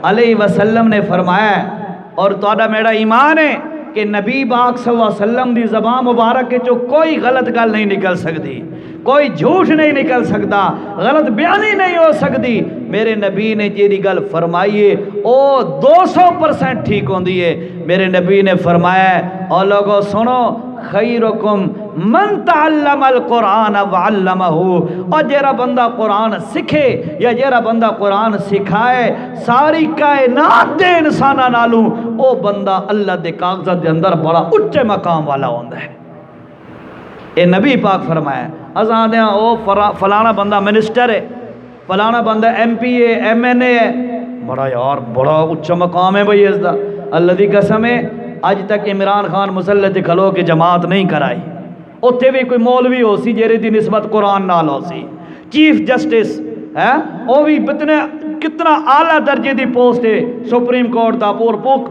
علیہ وسلم نے فرمایا، اور تہاڈا میرا ایمان ہے کہ نبی پاک صلی اللہ علیہ وسلم دی زبان مبارک کے جو کوئی غلط گل نہیں نکل سکتی، کوئی جھوٹ نہیں نکل سکتا، غلط بیانی نہیں ہو سکتی۔ میرے نبی نے جیڑی گل فرمائی ہے او 200% ٹھیک ہوندی ہے۔ میرے نبی نے فرمایا او لوگو سنو، خیرکم من تعلم القرآن وعلمہ، اور جیرا بندہ قرآن سکھے یا جیرا بندہ قرآن سکھائے ساری کائنات دے انسانہ نالوں او بندہ اللہ دے کاغذات دے اندر بڑا اچھے مقام والا ہوندہ ہے۔ اے نبی پاک فرمایا ازاں دیاں او فلانا بندہ منسٹر ہے، فلانا بندہ ایم پی ہے، ایم این اے ہے، بڑا یار بڑا اچھا مقام ہے بھئی اس دا، اللہ دی قسم ہے اج تک عمران خان مسلح تے کھلو کے جماعت نہیں کرائی، اتھے بھی کوئی مولوی ہو سی جیرے دی نسبت قرآن نال ہو سی، چیف جسٹس ہے وہ بھی کتنا اعلیٰ درجے دی پوسٹ ہے، سپریم کورٹ دا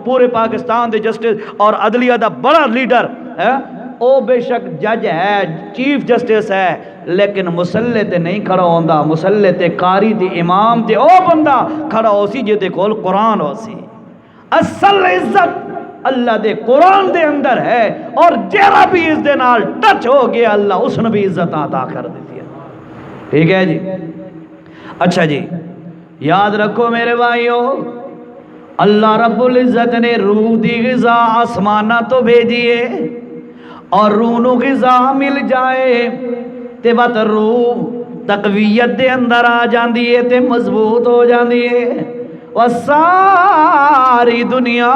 پورے پاکستان دے جسٹس اور عدلیہ دا بڑا لیڈر ہے، او بے شک جج ہے، چیف جسٹس ہے، لیکن مسلح تے نہیں کھڑا ہوندا، مسلح تے قاری تے امام تے او بندہ کھڑا ہو سی جے دے کول قرآن ہو سی۔ اصل عزت اللہ دے قرآن دے اندر ہے، اور جیرا بھی اس دے نال ٹچ ہو گیا اللہ اس نے بھی عزت عطا کر دیتی ہے، ٹھیک ہے جی۔ اچھا جی یاد رکھو میرے بھائیو، اللہ رب العزت نے روح دی غذا آسمانہ تو بھیجیے، اور روح نو غذا مل جائے تے بات روح تقویت دے اندر آ جاندی ہے تے مضبوط ہو جاندی ہے، اور ساری دنیا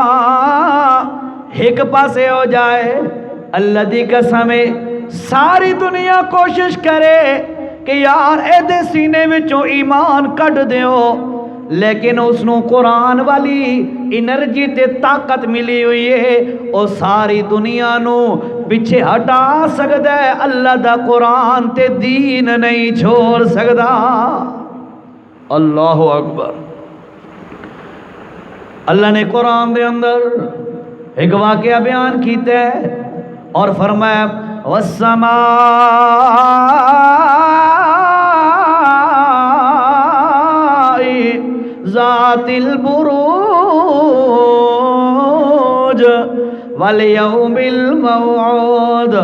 ایک پاسے ہو جائے۔ اللہ دی قسم ہے ساری دنیا کوشش کرے کہ یار اے دے سینے وچوں ایمان کٹ دیو، لیکن اس نو قرآن والی انرجی تے طاقت ملی ہوئی ہے، او ساری دنیا نو پیچھے ہٹا سکتا ہے، اللہ دا قرآن تے دین نہیں چھوڑ سکتا۔ اللہ اکبر۔ اللہ نے قرآن دے اندر ایک واقعہ بیان کیتا ہے اور فرمایا والسماء ذات البروج والیوم الموعود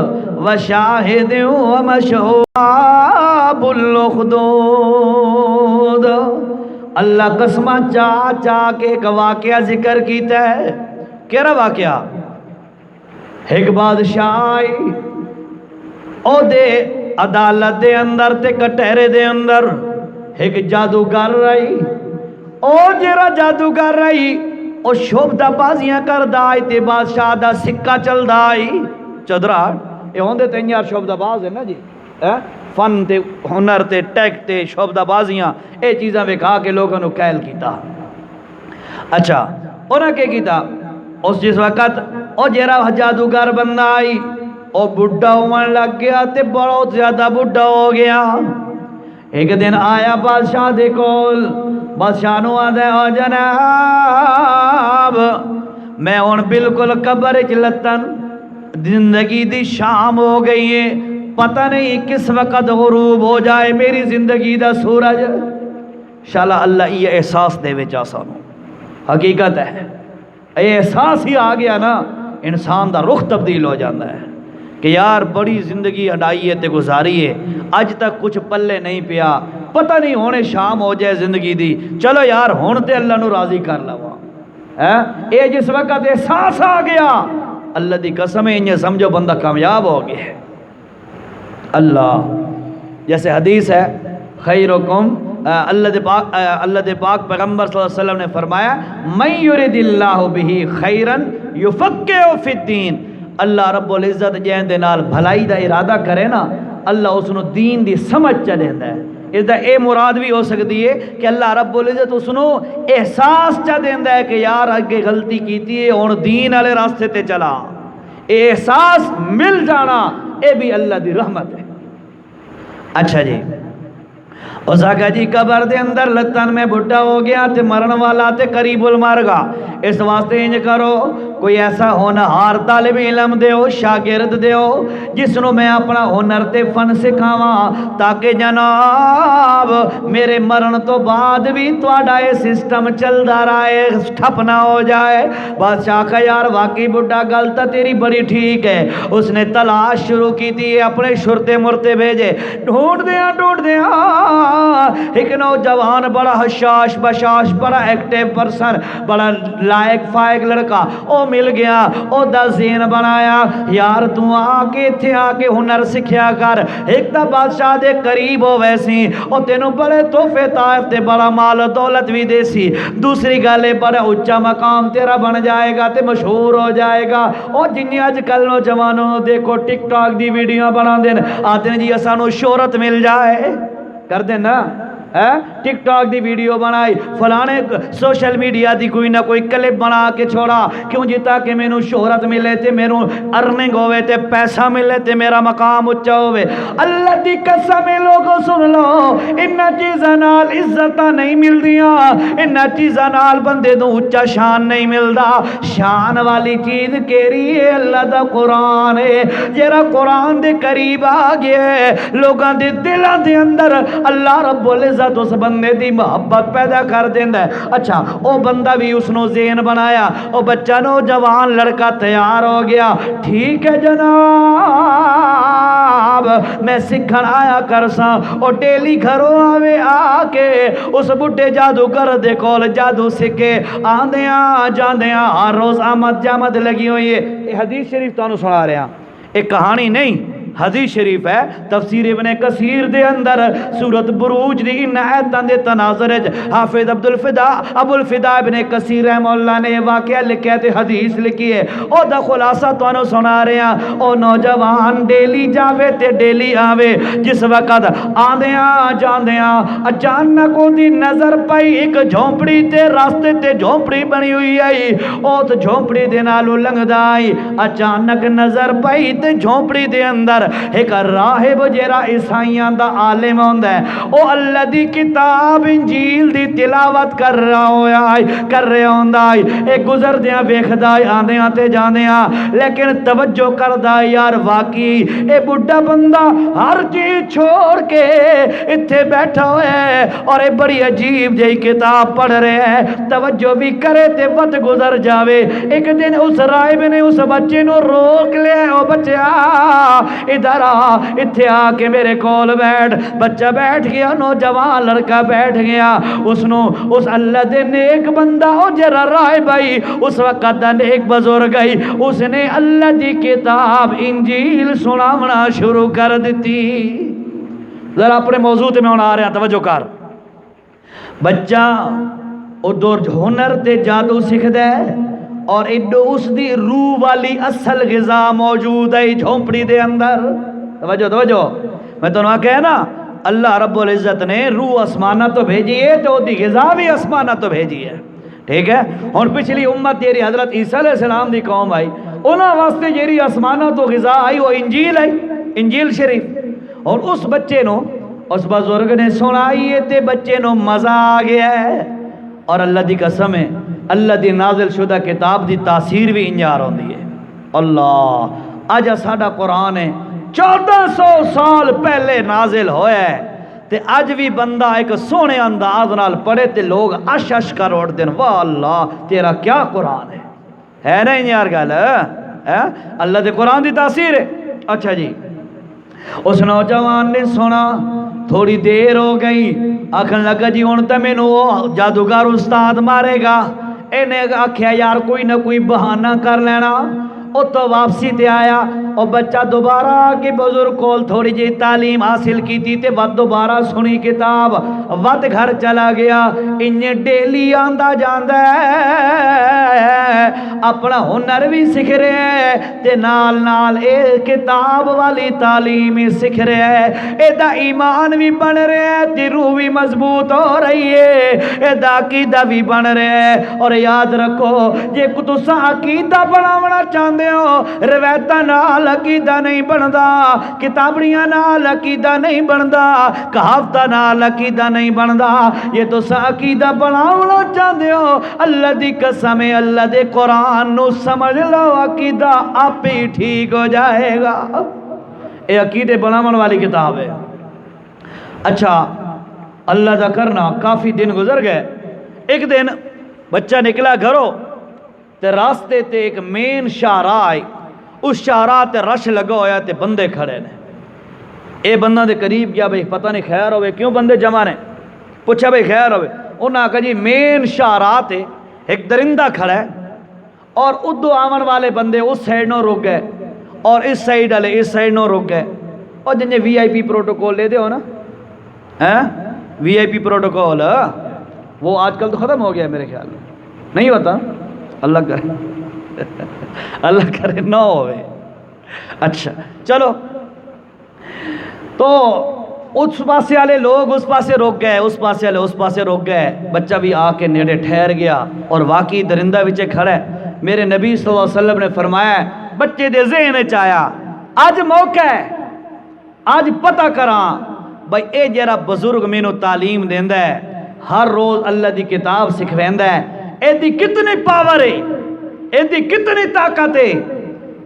وشاہد ومشہود الاخدود۔ اللہ قسمہ چاہ کے ایک واقعہ ذکر کیتا ہے۔ کیڑا واقعہ؟ ایک بادشاہ آئی او دے عدالت دے اندر تے کٹہرے دے اندر ایک جادوگر رہی، او جیرا جادوگر رہی او شوبدہ بازیاں کر دائی تے بادشاہ دا سکہ چل دائی چدرہ اے ہوندے تے یار شوبدہ باز ہے نا جی، فن تے ہنر تے ٹیک تے شوبدہ بازیاں اے چیزاں بکھا کے لوگوں نے کہل کیتا۔ اچھا انہاں کے کیتا اس جس وقت او جیرا جادوگر بندہ آئی او بڑھا ہونے لگ گیا تے بہت زیادہ بڑھا ہو گیا۔ ایک دن آیا بادشاہ دے کول، بادشاہ نو آدھے او جناب میں ہن بالکل قبر وچ لتن، زندگی دی شام ہو گئی ہے، پتہ نہیں کس وقت غروب ہو جائے میری زندگی دا سورج. انشاءاللہ اللہ یہ احساس دے وچ آسانو حقیقت ہے. یہ احساس ہی آ گیا نا انسان دا رخ تبدیل ہو جاتا ہے کہ یار بڑی زندگی اڈائی ہے تے گزاری ہے, اج تک کچھ پلے نہیں پیا, پتہ نہیں ہونے شام ہو جائے زندگی دی, چلو یار ہون تے اللہ نو راضی کر لواں. اے جس وقت احساس آ گیا اللہ دی قسم ہے انہیں سمجھو بندہ کامیاب ہو گیا. اللہ جیسے حدیث ہے خیرکم اللہ دے پاک پیغمبر صلی اللہ علیہ وسلم نے فرمایا من یرید اللہ بہ خیرا یفقہہ فی الدین. اللہ رب العزت جہن دے نال بھلائی دا ارادہ کرے نا اللہ اس نو دین دی سمجھ چا دیندا ہے. اس دا اے مراد بھی ہو سکتی ہے کہ اللہ رب العزت اس نو احساس چا دیندا ہے کہ یار اگے غلطی کیتی ہے ہن دین والے راستے تے چلا. احساس مل جانا اے بھی اللہ دی رحمت ہے. اچھا جی اس آقا جی قبر دے اندر لتن میں بھٹا ہو گیا تے مرن والا تے قریب المرگا. اس واسطے انج کرو کوئی ایسا ہونہار طالب علم دیو شاگرد دیو جس نو میں اپنا ہنر تے فن سکھاواں تاکہ جناب میرے مرن تو بعد بھی تواڈا اے سسٹم چلدا رہے ٹھپ نہ ہو جائے. بادشاہ کہا یار واقعی بڈھا گل تا تیری بڑی ٹھیک ہے. اس نے تلاش شروع کی تھی اپنے شرتے مرتے بھیجے ڈھونڈ دیا ایک نوجوان بڑا حشاش بشاش بڑا ایکٹیو پرسن بڑا لائق فائق لڑکا او مل گیا. او دا زین بنایا یار تو آ کے ہنر سکھیا کر. ایک تا بادشاہ دے قریب ہو ویسی او تینوں بڑے تحفے طائف تے بڑا مال و دولت بھی دے سی. دوسری گالے بڑا اچھا مقام تیرا بن جائے گا تے مشہور ہو جائے گا. او جنہیں آج کل نوجوانوں دیکھو ٹک ٹاک دی ویڈیو بنا دین آتے ہیں جی اسانو شہرت مل جائے کر دیں نا ٹک ٹاک دی ویڈیو بنائی فلانے سوشل میڈیا دی کوئی نہ کوئی کلپ بنا کے چھوڑا کیوں جی تاکہ مینوں شہرت ملے تے مینوں ارننگ ہوئے تے پیسہ ملے تے میرا مقام اچھا ہوئے. اللہ دی قسم لوگوں سن لو انہاں چیزاں نال عزتاں نہیں ملدیاں, انہاں چیزاں نال بندے نوں اچا شان نہیں ملدا. شان والی چیز کیڑی ہے؟ اللہ دا قرآن ہے. جڑا قرآن دے قریب آ گیا ہے لوگاں دے دلاں دے اندر اللہ رب العزت اس بندے دی محبت پیدا کر دیندا ہے. اچھا او بندہ بھی اس نو ذہن بنایا او بچہ نوجوان لڑکا تیار ہو گیا. ٹھیک ہے جناب میں سکھن آیا کرساں. او ڈیلی گھروں آوے آ کے اس بڈھے جادوگر دے کول جادو سکھے آندیاں جاندیاں ہر روز آمد جامد لگی ہوئی ہے. یہ حدیث شریف تانوں سنا رہا ایک کہانی نہیں حدیث شریف ہے. تفسیر ابن کثیر دے اندر سورۃ بروج دی ان آیتاں دے تناظر حافظ ابو الفدا ابن کثیر رحمہ اللہ نے واقعہ لکھیا تے حدیث لکھی ہے. او دا خلاصہ تانوں سنا رہے ہیں. او نوجوان ڈیلی جاوے تے ڈیلی آوے. جس وقت آندیاں جاندیاں اچانک او دی نظر پئی ایک جھونپڑی تے راستے تے جھونپڑی بنی ہوئی آئی. او تے جھونپڑی دے نالوں لنگدا آئی. اچانک نظر پئی تے جھونپڑی دے اندر ایک راہب جیرا عیسائیاں دا عالم ہوندا ہے او اللہ دی کتاب انجیل دی تلاوت کر رہا ہوندا ہے. اے گزردیاں ویکھدا آندیاں تے جاندیاں لیکن توجہ کردا یار واقعی اے بڈھا بندہ ہر چیز چھوڑ کے ایتھے بیٹھا ہوا ہے اور اے بڑی عجیب جہی کتاب پڑھ رہا ہے. توجہ بھی کرے تے وقت گزر جاوے. ایک دن اس راہب نے اس بچے نو روک لیا. او بچیا ادھر آ اتھے آ کے میرے کول بیٹھ. بچہ بیٹھ گیا نوجوان لڑکا بیٹھ گیا. اس اللہ دے نیک بندہ او جرا رائے بھائی اس وقت دا نیک بزرگ گئی اس نے اللہ دی کتاب انجیل سناونا شروع کر دیتی. ذرا اپنے موضوع تے میں ہن آ رہا توجہ کر. بچہ ادھر ہنر تے جادو سکھدا ہے اور ایڈو اس دی روح والی اصل غذا موجود ہے جھونپڑی دے اندر. توجہ میں تو نہ کہے نا اللہ رب العزت نے روح آسمانہ تو بھیجی ہے تو دی غذا بھی آسمانہ تو بھیجی ہے. ٹھیک ہے. اور پچھلی امت تیری حضرت عیسیٰ علیہ السلام دی قوم آئی انہاں واسطے جیری آسمانہ تو غذا آئی وہ انجیل آئی انجیل شریف. اور اس بچے نو اس بزرگ نے سنائی ہے تے بچے نو مزہ آ گیا ہے. اور اللہ دی قسم ہے اللہ دی نازل شدہ کتاب دی تاثیر بھی انجار ہوندی ہے. اللہ اج ساڈا قرآن ہے 1400 سال پہلے نازل ہویا ہے تے اج بھی بندہ ایک سونے انداز نال پڑھے تے لوگ اش اش کر اٹھ دین واہ اللہ تیرا کیا قرآن ہے نہیں یار گل اللہ دے قرآن دی تاثیر ہے۔ اچھا جی اس نوجوان نے سنا، تھوڑی دیر ہو گئی، آکھن لگا جی ہن تے مینوں جادوگر استاد مارے گا۔ انہیں آکھیا یار کوئی نہ کوئی بہانہ کر لینا۔ او تو واپسی تے آیا، او بچہ دوبارہ کے بزرگ کول تھوڑی جی تعلیم حاصل کی تھی تے ود دوبارہ سنی کتاب، ود گھر چلا گیا۔ انہیں ڈیلی آندا جاندا ہے، اپنا ہنر بھی سکھ رہے ہیں تے نال نال اے کتاب والی تعلیم ہی سکھ رہے ہیں۔ اے دا ایمان بھی بن رہے ہیں تے روح بھی مضبوط ہو رہی ہے، اے دا عقیدہ بھی بن رہے ہیں۔ اور یاد رکھو جے کو تساں عقیدہ بناونا چاہندے ہو، روایتاں نال عقیدہ نہیں بندا، کتابڑیاں نال عقیدہ نہیں بندا، کہاوتاں نال عقیدہ نہیں بندا۔ یہ تساں عقیدہ بناونا چاہندے ہو، اللہ دی قسم ہے اللہ دے قرآن نو سمجھ لو، عقیدہ آپ ہی ٹھیک ہو جائے گا۔ اے عقیدے بناون والی کتاب ہے۔ اچھا اللہ دا کرنا کافی دن گزر گئے۔ ایک دن بچہ نکلا گھروں تے راستے تے ایک مین شاہراہ آئی، اس شاہراہ تے رش لگا ہویا تے بندے کھڑے نے۔ اے بندہ دے قریب گیا، بھئی پتہ نہیں خیر ہوئے، کیوں بندے جمع نے؟ پوچھا بھئی خیر ہوئے؟ انہوں نے کہا جی مین شاہراہ تے ایک درندہ کھڑا ہے اور ادھو آون والے بندے اس سائڈ نو رک گئے اور اس سائڈ والے اس سائڈ نو رک گئے۔ اور جنہیں وی آئی پی پروٹوکول لے دے ہو نا، وی آئی پی پروٹوکول وہ آج کل تو ختم ہو گیا میرے خیال میں، نہیں ہوتا؟ اللہ کرے اللہ کرے نہ ہوئے۔ اچھا چلو، تو اس پاسے والے لوگ اس پاسے روک گئے، اس پاسے والے اس پاسے روک گئے۔ بچہ بھی آ کے نیڑے ٹھہر گیا اور واقعی درندہ وچے کھڑا ہے۔ میرے نبی صلی اللہ علیہ وسلم نے فرمایا بچے دے ذہن وچ آیا اج موقع ہے، اج پتہ کراں بھئی اے جڑا بزرگ مینوں تعلیم دیندا ہے، ہر روز اللہ دی کتاب سکھویندا ہے، اے دی کتنی پاور ہے، اے دی کتنی طاقت ہے۔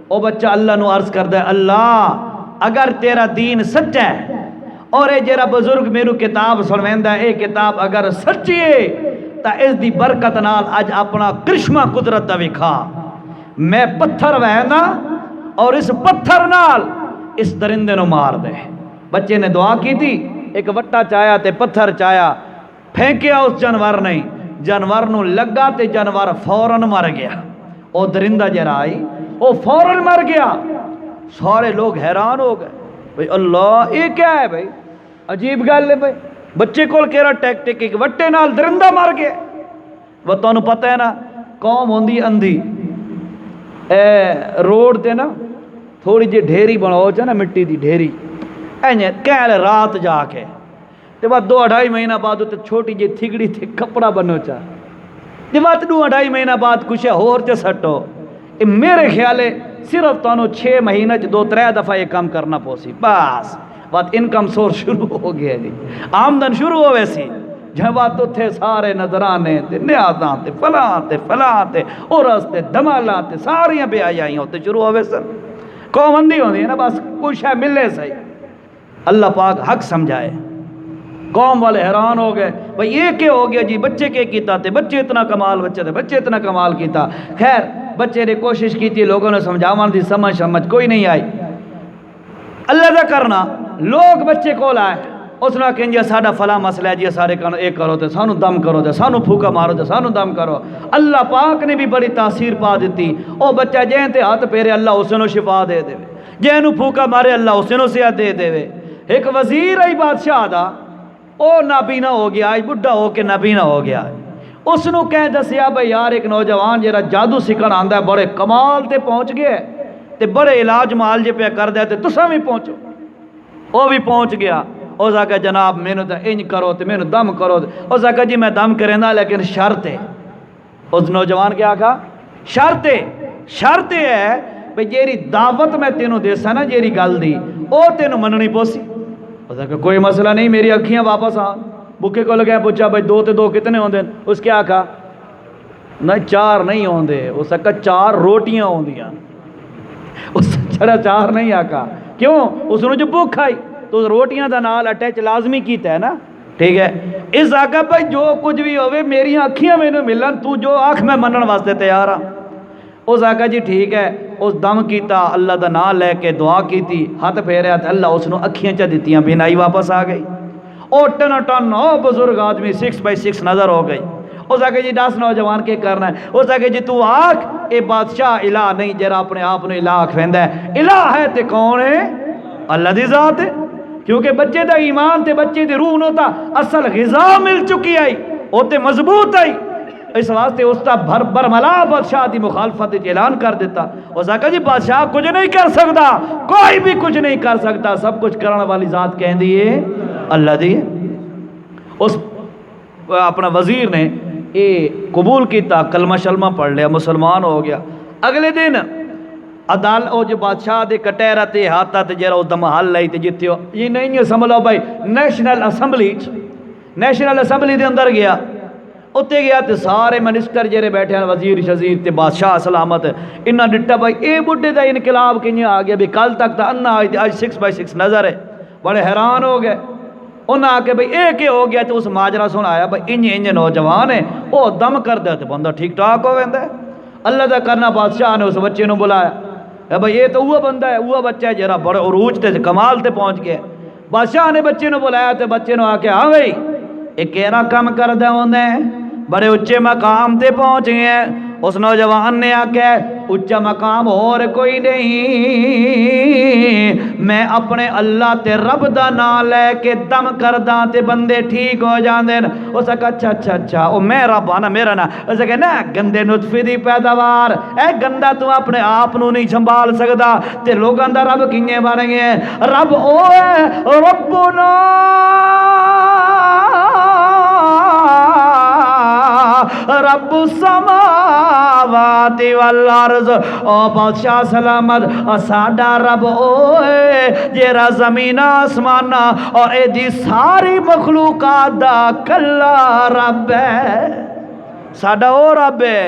او بچہ اللہ نو عرض کردا ہے اللہ اگر تیرا دین سچا ہے اور اے جڑا بزرگ میرو کتاب سنویندا ہے، اے کتاب اگر سچی ہے تا اس دی برکت نال اج اپنا کرشمہ قدرت دا وکھا، میں پتھر وہنا اور اس پتھر نال اس درندے نو مار دے۔ بچے نے دعا کی تھی، ایک وٹا چایا تے پتھر چایا، پھینکیا اس جانور نہیں، جانور نو لگا تے جانور فوراً مر گیا۔ او درندہ جرا آئی او فوراً مر گیا۔ سارے لوگ حیران ہو گئے، بھئی اللہ یہ کیا ہے بھئی، عجیب گل ہے بھئی، بچے کول کیڑا ٹیکٹک ایک وٹے نال درندہ مر گیا۔ وہ تانوں پتہ ہے نا قوم ہوندی اندھی، روڈ تے نا تھوڑی جی ڈھیری بناؤ چا نا مٹی دی ڈھیری، اینجے کہلے رات جا کے تے بعد 2-2.5 مہینہ بعد تے چھوٹی جی تھگڑی تے کپڑا بنو چا تے بعد 2-2.5 مہینہ بعد کچھ ہور تے سٹو۔ میرے خیال ہے صرف تانوں 6 مہینہ 2-3 دفعہ یہ کام کرنا پوسی، بس بات انکم سورس شروع ہو گیا جی، آمدن شروع ہو ویسی۔ جہاں بات تو تھے سارے نظرانے تے نیازاں تے فلاں تے عرس تے دمالاں تے ساریاں بے آیائیں ہوتے شروع ہوئے سن۔ قوم اندھی ہوندی ہے نا، بس کچھ ہے ملے صحیح، اللہ پاک حق سمجھائے۔ قوم والے حیران ہو گئے، بھئی یہ کیا ہو گیا جی، بچے کے کیتا تے بچے اتنا کمال، بچے اتنا کمال کیتا۔ خیر بچے نے کوشش کی تھی، لوگوں نے سمجھاون دی سمجھ کوئی نہیں آئی۔ اللہ دا کرنا لوگ بچے کول آئے، اس نے کہیں جی ساڈا فلاں مسئلہ ہے جی، سارے ایک کرو تے سانو دم کرو تے سانو پھوکا مارو تے سانو دم کرو۔ اللہ پاک نے بھی بڑی تاثیر پا دیتی۔ او بچہ جہن تے ہاتھ پھیرے اللہ اسے نو شفا دے دے، جہنوں پھوکا مارے اللہ اسے نو صحت دے دے۔ ایک وزیر آئی بادشاہ دا، او نابینا ہو گیا، آج بڈھا ہو کے نابینا ہو گیا۔ اس نو کہہ دسیا بھئی یار ایک نوجوان جڑا جادو سیکھن آندا ہے، بڑے کمال تے پہنچ گیا تے بڑے علاج معالجے پہ کر دے تے تساں بھی پہنچو۔ وہ بھی پہنچ گیا۔ اس آکھا جناب مینوں تے انج کرو تے مینوں دم کرو۔ اس آکھا جی میں دم کریندا لیکن شرط ہے۔ اس نوجوان کیا آکھا شرط ہے بھئی جیری دعوت میں تینوں دیسا نا جیری گل دی او تینوں مننی پوسی۔ اس آکھا کوئی مسئلہ نہیں، میری اکھیاں واپس آ۔ بکے کو لگا پوچھا بھئی 2 تے 2 کتنے ہوندے؟ اس کیا آکھا نہیں 4 نہیں ہوندے۔ اس آکھا 4 روٹیاں ہوندیاں۔ اس چھڑا 4 نہیں آکھا کیوں اس نے جو بھوک آئی تو روٹیاں دا نال اٹیچ لازمی کیتا ہے نا، ٹھیک ہے۔ اس آقا بھائی جو کچھ بھی ہوئے میری اکھیاں مینوں ملن، تو جو آنکھ میں منن واسطے تیار ہاں۔ اس آقا جی ٹھیک ہے، اس دم کیتا، اللہ دا نام لے کے دعا کیتی، ہاتھ پھیریا تے اللہ اس نو اکھیاں چا دتیاں، بینائی واپس آ گئی۔ او ٹن ٹن او بزرگ آدمی 6x6 نظر ہو گئی۔ اس آقا جی 10 نوجوان کے کرنا ہے؟ اس آقا جی تو آکھ اے بادشاہ الہ نہیں جرا اپنے آپ نے الہ کھویندا ہے، الہ ہے تے کون ہے؟ اللہ دی ذات ہے، کیونکہ بچے دا ایمان تے بچے دی روح نو تا اصل غذا مل چکی آئی، او تے مضبوط آئی، اس واسطے اس تا برملا بادشاہ دی مخالفت اعلان کر دیتا۔ اس آقا جی بادشاہ کچھ نہیں کر سکتا، کوئی بھی کچھ نہیں کر سکتا، سب کچھ کرنے والی ذات کہندی ہے اللہ دی۔ اس اپنا وزیر نے یہ قبول کیتا، کلمہ شلمہ پڑھ لیا، مسلمان ہو گیا۔ اگلے دن عدالت او جو بادشاہ دے کٹیرا تے ہاتھا تے جرا دم حل لائی تے جتے ہو یہ نہیں ہے سمجھو بھائی نیشنل اسمبلی دے اندر گیا، اتے گیا تے سارے منسٹر جڑے بیٹھے ہیں، وزیر شزیر تے بادشاہ سلامت، انہاں ڈٹا بھائی اے بڈھے دا انقلاب کیوں آ گیا بھی کل تک تا انا آج 6x6 نظر ہے، بڑے حیران ہو گئے۔ انہاں آ کے بھئی اے کہ ہو گیا تے اس ماجرا سن آیا بھئی انج نوجوان ہے او دم کر دے تے بندہ ٹھیک ٹھاک ہو ویندا ہے۔ اللہ دا کرنا بادشاہ نے اس بچے نو بلایا، اے بھئی یہ تو وہ بندہ ہے، وہ بچہ ہے جرا بڑے عروج تے کمال تے پہنچ گیا۔ بادشاہ نے بچے نو بلایا تے بچے نو آ کے ہاں بھئی اے کیڑا کم کردا ہوندا ہے، بڑے اچے مقام تے پہنچ گئے ہیں۔ اس نوجوان نے آکھیا اچا مقام اور کوئی نہیں، میں اپنے اللہ تے رب دا نام لے کے دم کرداں تے بندے ٹھیک ہو جاندے۔ اس کہا اچھا او میں رب آنا میرا نا، اس کہا نا گندے نطفے دی پیداوار، اے گندا تو اپنے آپ نو نہیں سنبھال سکدا تے لوگاں دا رب کینے بن گئے؟ رب او ہے ربنا رب السماوات والارض، او بادشاہ سلامت ساڈا رب او ہے جیرا زمین آسمان اور اے دی ساری مخلوقات دا کلا رب ہے، ساڈا او رب ہے۔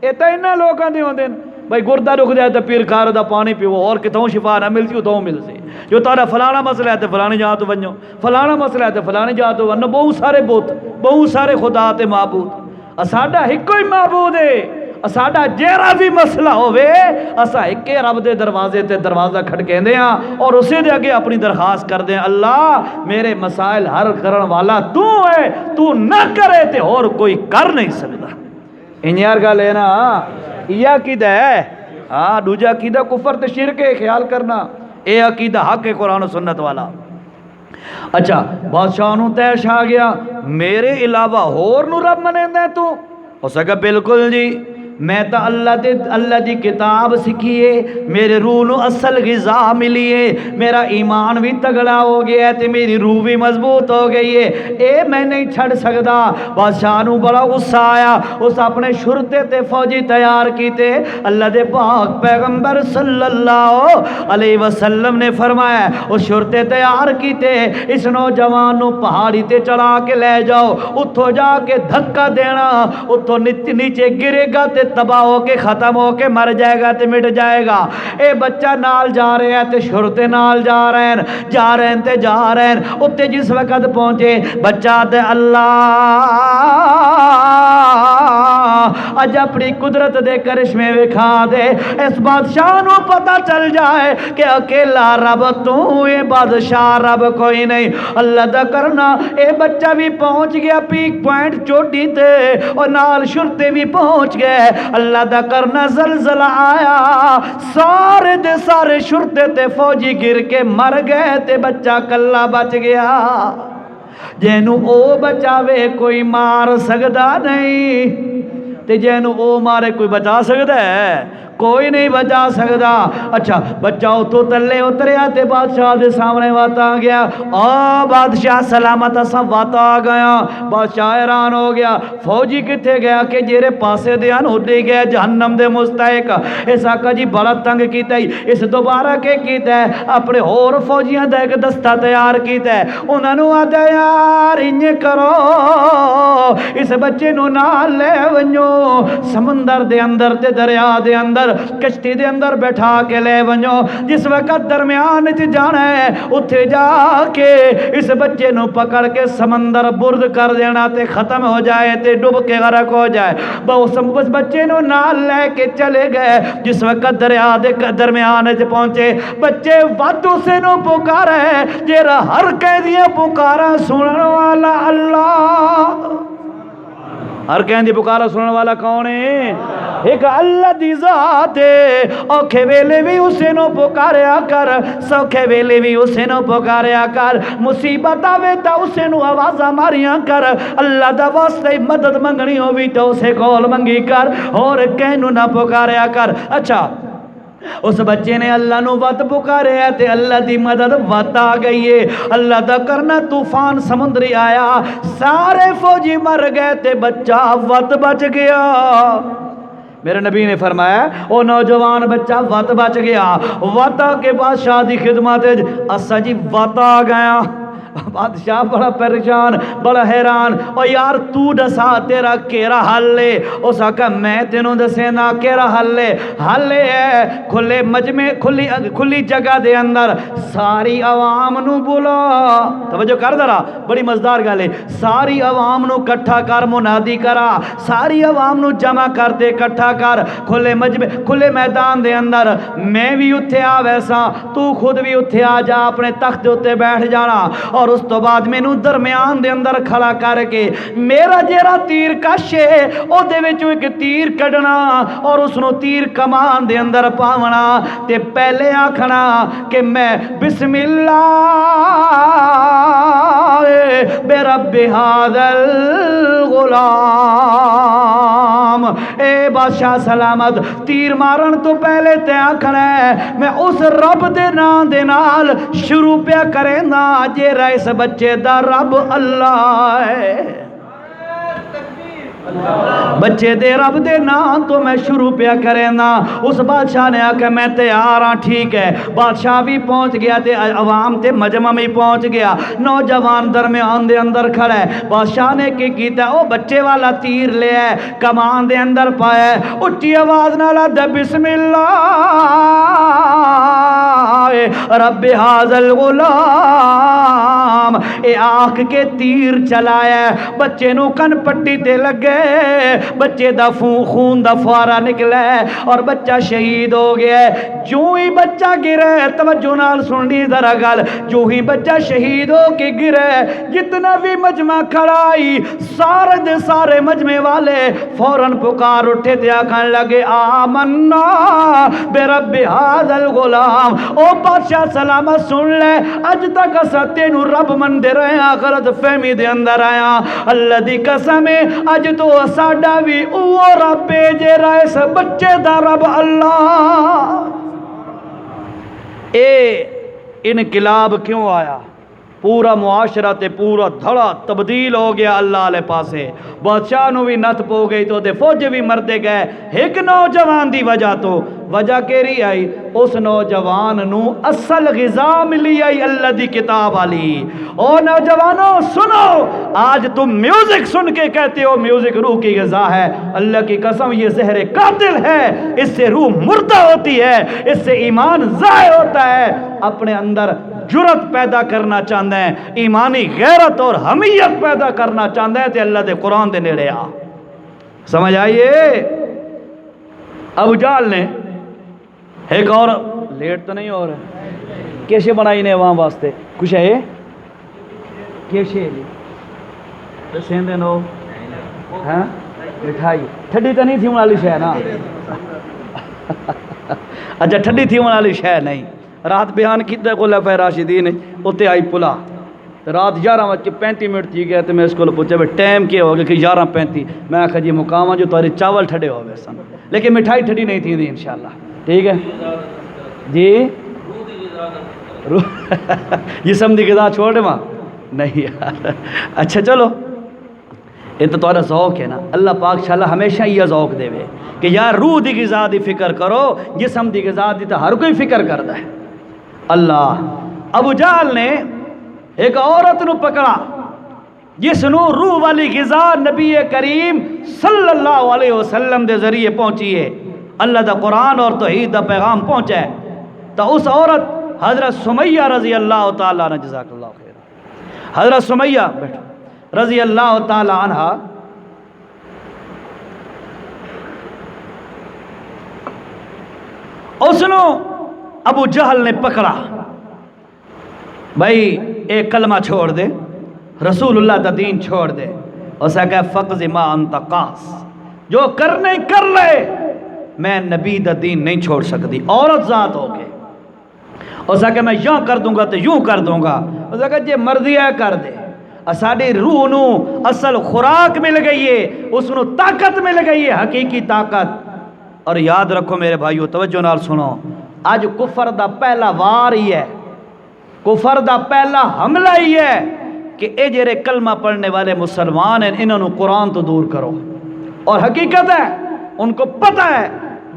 اے تا انہاں لوکاں دے ہوندے بھائی گردہ رک جائے تو پیر کھار دا پانی پیو اور کتوں شفا نہ ملتی اتوں مل سی، جو تارا فلانا مسئلہ ہے تو فلانی جہاں تو ونجو، فلانا مسئلہ ہے تو فلانی جہاں تو ونجو، بہت سارے بت، بہت سارے خدا تے معبود، اساڈا ایکو ہی معبود ہے، اساڈا جیرا بھی مسئلہ ہوئے اسا ایکے رب دے دروازے تے دروازہ کھڑکیندے ہاں اور اسے دے آگے اپنی درخواست کر دیں، اللہ میرے مسائل حل کرن والا تو ہے، تو نہ کرے تے اور کوئی کر نہیں سکتا۔ انیار گا لینا یہ عقیدہ ہے، ہاں دوجا عقیدہ کفر تے شرک ہے، خیال کرنا اے عقیدہ حق ہے قرآن و سنت والا۔ اچھا بادشاہ نو تیش آ گیا میرے علاوہ ہور نو رب منیندہ ہے تو؟ ہو سکا بالکل جی، میں تا اللہ دی کتاب سکھیے، میرے روح نو اصل غذا ملیے، میرا ایمان بھی تگڑا ہو گیا ہے تے میری روح بھی مضبوط ہو گئی ہے، اے میں نہیں چھڑ سکدا۔ بادشاہ نو بڑا غصہ آیا، اس اپنے شرطے تے فوجی تیار کیتے۔ اللہ دے پاک پیغمبر صلی اللہ علیہ وسلم نے فرمایا اس شرطے تیار کیتے، اس نوجوان نو پہاڑی تے چڑھا کے لے جاؤ، اتھو جا کے دھکا دینا، اتھو نیچے گرے گا تے تباہ ہو کے ختم ہو کے مر جائے گا تے مٹ جائے گا۔ اے بچہ نال جا رہے ہیں تے شرطے نال جا رہے ہیں تے جا رہے ہیں، اتے جس وقت پہنچے بچہ دے اللہ اج اپنی قدرت دے کرشمے وکھا دے، اس بادشاہ نو پتہ چل جائے کہ اکیلا رب تو اے بادشاہ رب کوئی نہیں۔ اللہ دا کرنا اے بچہ بھی پہنچ گیا پیک پوائنٹ چوٹی تے اور نال شرطے بھی پہنچ گئے۔ اللہ دا کرنا زلزلہ آیا، سارے دے سارے شرطے تے فوجی گر کے مر گئے تے بچہ کلا بچ گیا۔ جینو او بچاوے کوئی مار سکدا نہیں تے جینو او مارے کوئی بچا سکدا ہے؟ کوئی نہیں بچا سکدا۔ اچھا بچہ اتو تلے اتریا تے بادشاہ دے سامنے وات آ گیا، بادشاہ سلامت سب وات آ گیا۔ بادشاہ حیران ہو گیا، فوجی کتے گیا کہ جیرے پاسے دے ان اڈے گئے جہنم دے مستحق۔ اس آقا جی بڑا تنگ کیتا ہے، اس دوبارہ کے کیتا ہے اپنے اور فوجیاں دا ایک دستہ تیار کیتا ہے، انہاں نو آدھا یار انج کرو اس بچے نو نال لے ونجو سمندر دے اندر تے دریا دے اندر اندر کشتی دے اندر بیٹھا کے لے ونجو، جس وقت درمیان چ جانا ہے اتھے جا کے اس بچے نو پکڑ کے سمندر برد کر دینا تے ختم ہو جائے تے ڈوب کے غرق ہو جائے۔ اس بچے نو نال لے کے چلے گئے، جس وقت دریا دے درمیان چ پہنچے بچے وقت اسے نو پکارا ہے جیرا ہر قیدیاں پکارا سنن والا اللہ۔ ہر کہیں دی پکارا سننے والا کون ہے؟ ایک اللہ دی ذات ہے۔ اوکھے ویلے بھی اسے نو پکاریا کر، سوکھے ویلے بھی اسے نو پکاریا کر، مصیبت آوے تا اسے نو آوازاں ماریاں کر، اللہ دا واسطے مدد منگنی ہوئی تو اسے کول منگی کر، اور کہنو نہ پکاریا کر۔ اچھا اس بچے نے اللہ نو وقت پکارے ہے تے اللہ دی مدد وقت آ گئی ہے۔ اللہ دا کرنا طوفان سمندری آیا، سارے فوجی مر گئے تے بچہ وقت بچ گیا۔ میرے نبی نے فرمایا او نوجوان بچہ وقت بچ گیا، وقت کے بادشاہ دی خدمت اسا جی وقت آ گیا۔ بادشاہ بڑا پریشان، بڑا حیران، او یار تو دسا تیرا کیرا حل لے؟ اس آقا میں تینوں دسے نا کیرا حل لے؟ حل ہے کھلے مجمع کھلی جگہ دے اندر ساری عوام نو بلا، توجہ کر ذرا بڑی مزدار گل ہے، ساری عوام نو کٹھا کر، منادی کرا، ساری عوام نو جمع کر دے، کٹھا کر کھلے مجمع کھلے میدان دے اندر، میں بھی اتھے آ ویسا، تو خود بھی اتھے آ جا، اپنے تخت اتھے بیٹھ جانا، اور اس تو بعد میں نو درمیان دے اندر کھڑا کر کے میرا جیرا تیر کشے او دے وچوں ایک تیر کڈنا اور اس نو تیر کمان دے اندر پاونا تے پہلے آکھنا کہ میں بسم اللہ برب ھذا الغلام، اے بادشاہ سلامت تیر مارن تو پہلے تے آکھنا ہے میں اس رب دے نام دے نال شروع پیا کریں نا جیرا اس بچے دا رب اللہ ہے۔ بچے دے رب دے نام تو میں شروع پیا کریں نا۔ اس بادشاہ نے آکھا میں تیار ہاں، ٹھیک ہے۔ بادشاہ بھی پہنچ گیا تے عوام تے مجمع میں پہنچ گیا، نوجوان درمیان دے اندر کھڑا ہے۔ بادشاہ نے کی کیتا او بچے والا تیر لے ہے، کمان دے اندر پایا ہے، اٹھی آواز نہ لا بسم اللہ رب ھذا الغلام، اے آنکھ کے تیر چلایا ہے، بچے نو کن پٹی تے لگے، بچے دا خون دا فوارا نکلا ہے اور بچہ شہید ہو گیا ہے۔ جو ہی بچہ گرے، توجہ نال سن لی ذرا گل، جو ہی بچہ شہید ہو کے گرے جتنا بھی مجمع کھڑائی سارے دے سارے مجمع والے فوراً پکار اٹھے تے آکھن لگے آمنا برب ھذا الغلام۔ او بادشاہ سلامت سن لے، اج تک اسا تینوں رب مندے رہے ہیں، غلط فہمی دے اندر آیا، اللہ دی قسم ہے اج تو ساڈا بھی او رب جیڑا اس بچے دا رب اللہ۔ اے انقلاب کیوں آیا؟ پورا معاشرہ تے پورا دھڑا تبدیل ہو گیا اللہ علیہ پاسے، بادشاہ نو بھی نت پو گئی تو دے فوج بھی مردے گئے، ایک نوجوان دی وجہ تو وجہ کیری آئی، اس نوجوان نو اصل غذا ملی آئی اللہ دی کتاب والی۔ او نوجوانوں سنو، آج تم میوزک سن کے کہتے ہو میوزک روح کی غذا ہے، اللہ کی قسم یہ زہر قاتل ہے، اس سے روح مردہ ہوتی ہے، اس سے ایمان ضائع ہوتا ہے۔ اپنے اندر جرت پیدا کرنا چاہتا ہے، ایمانی غیرت اور حمیت پیدا کرنا چاہتا ہے تے اللہ دے قرآن دے نیڑے آ۔ سمجھ آئیے؟ ابو جہل نے ایک اور لیٹ تو نہیں ہو رہا کیسے بنائی نے وہاں واسطے کچھ ہے کیسے سیندے نو ہاں مٹھائی ٹھڈی تو نہیں تھی ہونے والی شے نا اچھا ٹھڈی تھی ہونے والی شے نہیں۔ رات بیان کیتا خلفائے راشدین اتنے آئی پلا رات 11:35 تھی گیا تو میں اس کو پوچھا بھائی ٹائم کیا ہو گیا کہ 11:35، میں آخا جی مقام جو تارے چاول ٹھڈے ہو گئے سن لیکن مٹھائی ٹھڈی نہیں تھی انشاءاللہ، ٹھیک ہے جی۔ جسم دی غذا چھوڑ ماں نہیں یار، اچھا چلو یہ تو تمہارا ذوق ہے نا، اللہ پاک انشاءاللہ ہمیشہ یہ ذوق دے وے کہ یار روح دی غذا دی فکر کرو، جسم دی غذا دی تو ہر کوئی فکر کرتا ہے۔ اللہ ابو جہل نے ایک عورت نو پکڑا جس نو روح والی غذا نبی کریم صلی اللہ علیہ وسلم دے ذریعے پہنچی ہے۔ اللہ دا قرآن اور توحید دا پیغام پہنچا ہے تو اس عورت حضرت سمیہ رضی اللہ تعالیٰ عنہ، جزاک اللہ خیر، حضرت سمیہ بیٹھو رضی اللہ تعالیٰ عنہ اس نو ابو جہل نے پکڑا، بھائی ایک کلمہ چھوڑ دے، رسول اللہ دا دین چھوڑ دے، اسے کہا فقض ما انت قاص، جو کرنے کر لے، میں نبی دا دین نہیں چھوڑ سکتی، عورت ذات ہو کے اسے کہا میں یوں کر دوں گا تو یوں کر دوں گا، اسے کہا جے مرضی ہے کر دے، اساڑی روح نو اصل خوراک مل گئی ہے، اس نو طاقت مل گئی ہے، حقیقی طاقت۔ اور یاد رکھو میرے بھائیو، توجہ نال سنو، آج کفر دا پہلا وار ہی ہے، کفر دا پہلا حملہ ہی ہے کہ اے جڑے کلمہ پڑھنے والے مسلمان ہیں انہوں نے قرآن تو دور کرو، اور حقیقت ہے ان کو پتہ ہے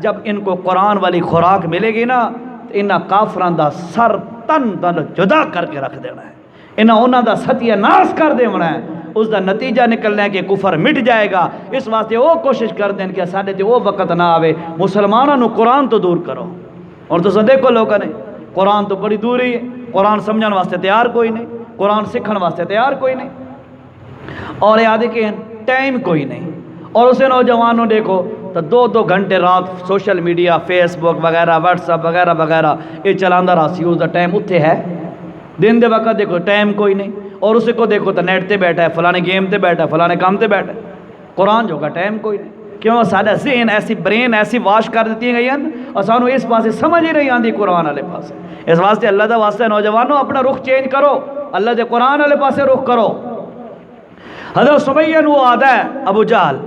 جب ان کو قرآن والی خوراک ملے گی نا تو انہاں کافران دا سر تن تن جدا کر کے رکھ دینا ہے، انہاں دا ستیہ ناس کر دینا ہے، اس دا نتیجہ نکلنا ہے کہ کفر مٹ جائے گا۔ اس واسطے وہ کوشش کر دیں کہ ساڈے تے وہ وقت نہ آوے، مسلمانوں نو قرآن تو دور کرو۔ اور تو دیکھو لوگوں نے قرآن تو بڑی دور ہی ہے، قرآن سمجھن واسطے تیار کوئی نہیں، قرآن سکھن واسطے تیار کوئی نہیں، اور یاد ہے کہ ٹائم کوئی نہیں۔ اور اسے نوجوانوں دیکھو تو 2 گھنٹے رات سوشل میڈیا، فیس بک وغیرہ، واٹس ایپ وغیرہ وغیرہ یہ چلاندہ رہا سی، اس دا ٹائم اتھے ہے، دن دے وقت دیکھو ٹائم کوئی نہیں، اور اسے کو دیکھو تو نیٹ تے بیٹھا ہے، فلانے گیم تے بیٹھا ہے، فلانے کام تے بیٹھا ہے، قرآن جو کا ٹائم کوئی نہیں۔ کیوں؟ سارا ذہن ایسی برین ایسی واش کر دیتی گئی ہیں اور سانو اس پاسے سمجھ ہی نہیں آتی قرآن والے پاسے۔ اس واسطے اللہ دا واسطے نوجوانوں اپنا رخ چینج کرو، اللہ دے قرآن والے پاسے رخ کرو۔ حضرت سمیہ نو آدھا ہے ابو جہل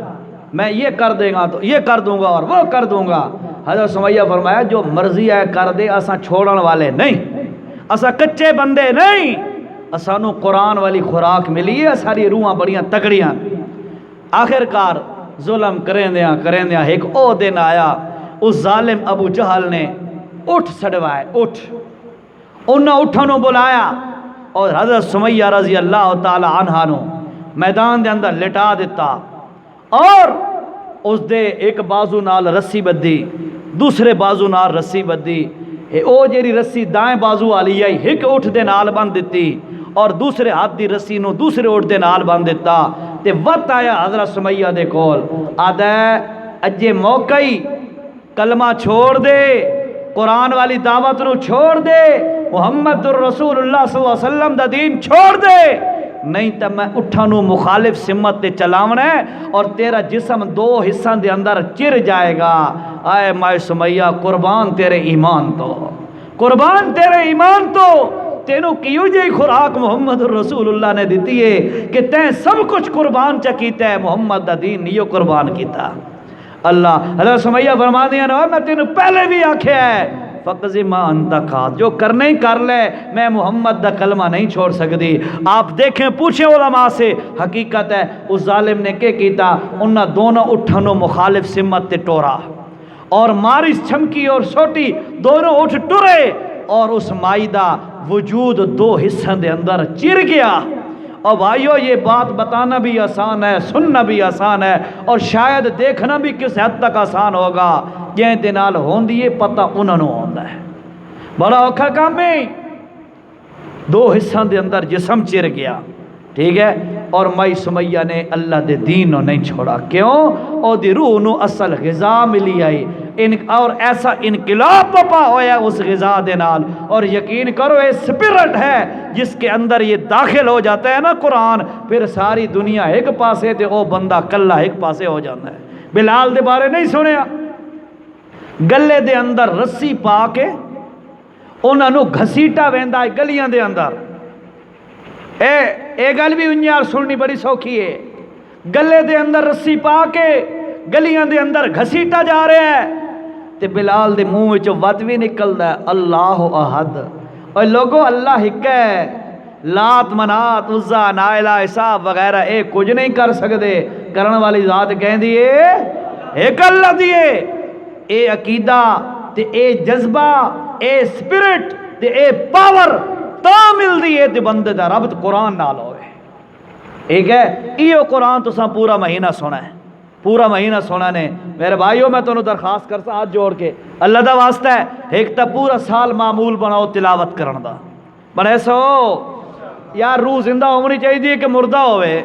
میں یہ کر دے گا تو یہ کر دوں گا اور وہ کر دوں گا، حضرت سمیہ فرمایا جو مرضی ہے کر دے، اساں چھوڑن والے نہیں، اساں کچے بندے نہیں، اسانو قرآن والی خوراک ملی ہے، ساری روحاں بڑیاں تگڑیاں۔ آخر کار ظلم کریں دیاں ایک او دن آیا، اس ظالم ابو جہل نے اٹھ سڑوائے، انہاں اٹھنوں بلایا اور حضرت سمیہ رضی اللہ تعالی عنہ نو میدان دے اندر لٹا دیتا، اور اس دے ایک بازو نال رسی بدھی، دوسرے بازو نال رسی بدھی، او جیری رسی دائیں بازو والی آئی ایک اٹھ دے نال بند دیتی اور دوسرے ہاتھ دی رسی نو دوسرے اٹھ دے نال بند دیتا، تے وقت آیا حضرت سمیہ دے کول، آدھا اجے موقع ہی کلمہ چھوڑ دے، قرآن والی دعوت نو چھوڑ دے، محمد الرسول اللہ صلی اللہ علیہ وسلم دا دین چھوڑ دے، نہیں تو میں اٹھانو مخالف سمت تے چلاونا ہے اور تیرا جسم 2 حصہ دے اندر چر جائے گا۔ آئے مائے سمیہ قربان تیرے ایمان تو، قربان تیرے ایمان تو، تینوں کیوں جی خوراک محمد الرسول اللہ نے دیتی ہے کہ تین سب کچھ قربان چا کیتا ہے، محمد دا دین نیو قربان کیتا۔ اللہ حضرت سمیہ فرما دیا نا میں تینوں پہلے بھی آکھیا ہے فقض ما انت قاص، جو کرنے ہی کر لے، میں محمد دا کلمہ نہیں چھوڑ سکتی۔ آپ دیکھیں پوچھیں علماء سے، حقیقت ہے اس ظالم نے کیا کیتا، انہاں دونوں اٹھنوں مخالف سمت تے ٹورا اور مارس چھمکی اور سوٹی دونوں اٹھ ٹرے اور اس مائی دا وجود 2 حصوں دے اندر چر گیا۔ اور بھائیو یہ بات بتانا بھی آسان ہے، سننا بھی آسان ہے، اور شاید دیکھنا بھی کس حد تک آسان ہوگا، جن دے نال ہوندی ہے پتہ انہاں نوں ہوندا ہے، بڑا اوکھا کام ہے۔ 2 حصوں دے اندر جسم چر گیا، ٹھیک ہے، اور مائی سمیہ نے اللہ دے دین نو نہیں چھوڑا، کیوں؟ او دی روح نو اصل غذا ملی آئی، اور ایسا انقلاب پپا ہویا اس غذا دے نال، اور یقین کرو یہ سپرٹ ہے جس کے اندر یہ داخل ہو جاتا ہے نا قرآن، پھر ساری دنیا ایک پاسے تے او بندہ کلہ ایک پاسے ہو جاتا ہے۔ بلال دے بارے نہیں سنیا، گلے دے اندر رسی پا کے انہاں نو گھسیٹا ویندا ہے گلیاں دے اندر، اے گل بھی انجار سننی بڑی سوکھی ہے، گلے دے اندر رسی پا کے گلیاں دے اندر گھسیٹا جا رہے ہیں، تے بلال دے منہ وچوں وت بھی نکلدا ہے اللہ احد، اور لوگو اللہ ہک ہے، لات منات عزا نائلہ حساب وغیرہ اے کچھ نہیں کر سکتے، کرن والی ذات کہندی ہے ایک اللہ دیے، اے عقیدہ تے اے جذبہ اے سپرٹ تے اے پاور تا مل دی ہے تے بندے دا ربط قرآن نال ہوئے، ایک ہے ایو قرآن تو ساں پورا مہینہ سنا ہے، پورا مہینہ سونا نے میرے بھائیوں میں تمہیں درخواست کرتا ہاتھ جوڑ کے اللہ دا واسطہ ہے ایک تا پورا سال معمول بناؤ تلاوت کرن دا بنے سو یار روح زندہ ہونی چاہیے کہ مردہ ہوئے